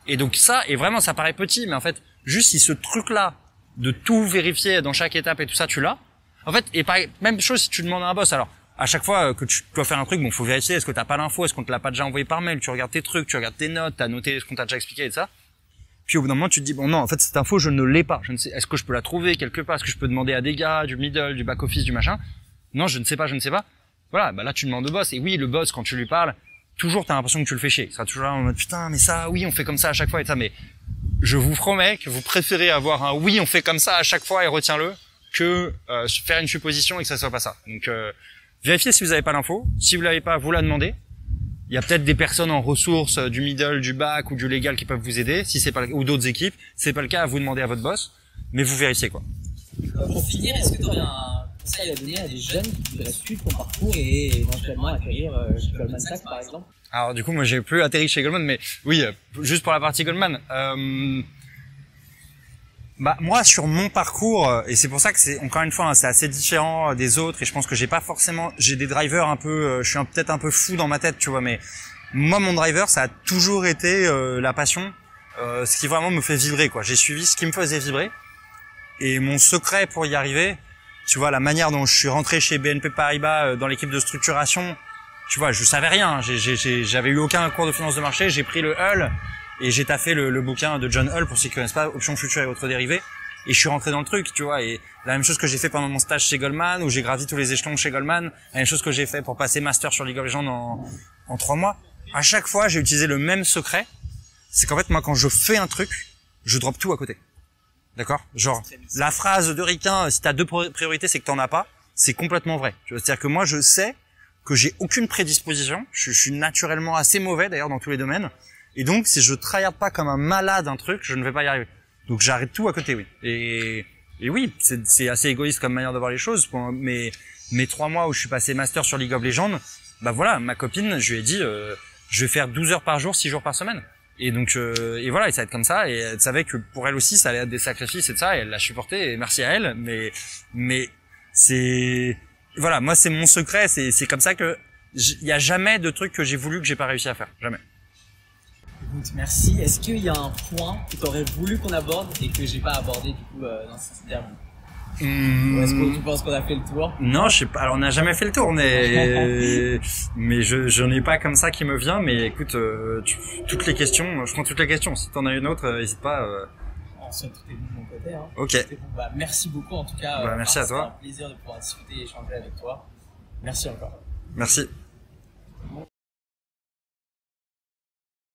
Et donc ça, et vraiment ça paraît petit, mais en fait juste si ce truc-là de tout vérifier dans chaque étape et tout ça tu l'as. En fait et pareil, même chose si tu demandes à un boss alors. À chaque fois que tu dois faire un truc, bon, faut vérifier, est-ce que t'as pas l'info, est-ce qu'on te l'a pas déjà envoyé par mail, tu regardes tes trucs, tu regardes tes notes, t'as noté ce qu'on t'a déjà expliqué et ça. Puis au bout d'un moment, tu te dis, bon, non, en fait, cette info, je ne l'ai pas. Je ne sais, est-ce que je peux la trouver quelque part? Est-ce que je peux demander à des gars, du middle, du back-office, du machin? Non, je ne sais pas. Voilà, bah là, tu demandes au boss. Et oui, le boss, quand tu lui parles, toujours, t'as l'impression que tu le fais chier. Il sera toujours là en mode, putain, mais ça, oui, on fait comme ça à chaque fois et ça, mais je vous promets que vous préférez avoir un oui, on fait comme ça à chaque fois et retiens-le, que, faire une supposition et que ça soit pas ça. Donc, vérifiez si vous n'avez pas l'info. Si vous l'avez pas, vous la demandez. Il y a peut-être des personnes en ressources du middle, du back ou du légal qui peuvent vous aider. Si c'est pas ou d'autres équipes, si c'est pas le cas, vous demandez à votre boss. Mais vous vérifiez quoi. Pour finir, est-ce que tu aurais un conseil à donner à des jeunes qui voudraient suivre ton parcours et éventuellement accueillir chez Goldman Sachs par exemple? Alors du coup, moi j'ai plus atterri chez Goldman, mais oui, juste pour la partie Goldman. Bah moi sur mon parcours et c'est pour ça que c'est encore une fois c'est assez différent des autres et je pense que j'ai des drivers un peu je suis peut-être un peu fou dans ma tête tu vois mais moi mon driver ça a toujours été la passion ce qui vraiment me fait vibrer quoi. J'ai suivi ce qui me faisait vibrer et mon secret pour y arriver tu vois la manière dont je suis rentré chez BNP Paribas dans l'équipe de structuration tu vois je savais rien j'avais eu aucun cours de finance de marché j'ai pris le Hull. Et j'ai taffé le bouquin de John Hull pour ceux qui connaissent pas, Options futures et autres dérivés. Et je suis rentré dans le truc, tu vois. Et la même chose que j'ai fait pendant mon stage chez Goldman, où j'ai gravi tous les échelons chez Goldman. La même chose que j'ai fait pour passer master sur League of Legends en 3 mois. À chaque fois, j'ai utilisé le même secret. C'est qu'en fait, moi, quand je fais un truc, je drop tout à côté. D'accord? Genre, la phrase de Riquin, si t'as 2 priorités, c'est que t'en as pas. C'est complètement vrai. Tu vois, c'est-à-dire que moi, je sais que j'ai aucune prédisposition. Je suis naturellement assez mauvais, d'ailleurs, dans tous les domaines. Et donc, si je tryhard pas comme un malade un truc, je ne vais pas y arriver. Donc, j'arrête tout à côté, oui. Et oui, c'est assez égoïste comme manière de voir les choses. Mais mes 3 mois où je suis passé master sur League of Legends, bah voilà, ma copine, je lui ai dit, je vais faire 12 heures par jour, 6 jours par semaine. Et donc, et voilà, et ça va être comme ça. Et elle savait que pour elle aussi, ça allait être des sacrifices et de ça. Et elle l'a supporté. Et merci à elle. Mais c'est, voilà, moi, c'est mon secret. C'est comme ça que il y a jamais de truc que j'ai voulu que j'ai pas réussi à faire. Jamais. Écoute, merci. Est-ce qu'il y a un point que tu aurais voulu qu'on aborde et que j'ai pas abordé du coup dans cette interview? Ou est-ce que tu penses qu'on a fait le tour? Non, je sais pas. Alors on n'a jamais fait le tour, mais j'en ai pas comme ça qui me vient. Mais écoute, toutes les questions, je prends toutes les questions. Si t'en as une autre, n'hésite pas. En somme, tout est bon de mon côté. Hein. Ok. Bon. Bah, merci beaucoup en tout cas. Merci à toi. C'était un plaisir de pouvoir discuter et échanger avec toi. Merci encore. Merci.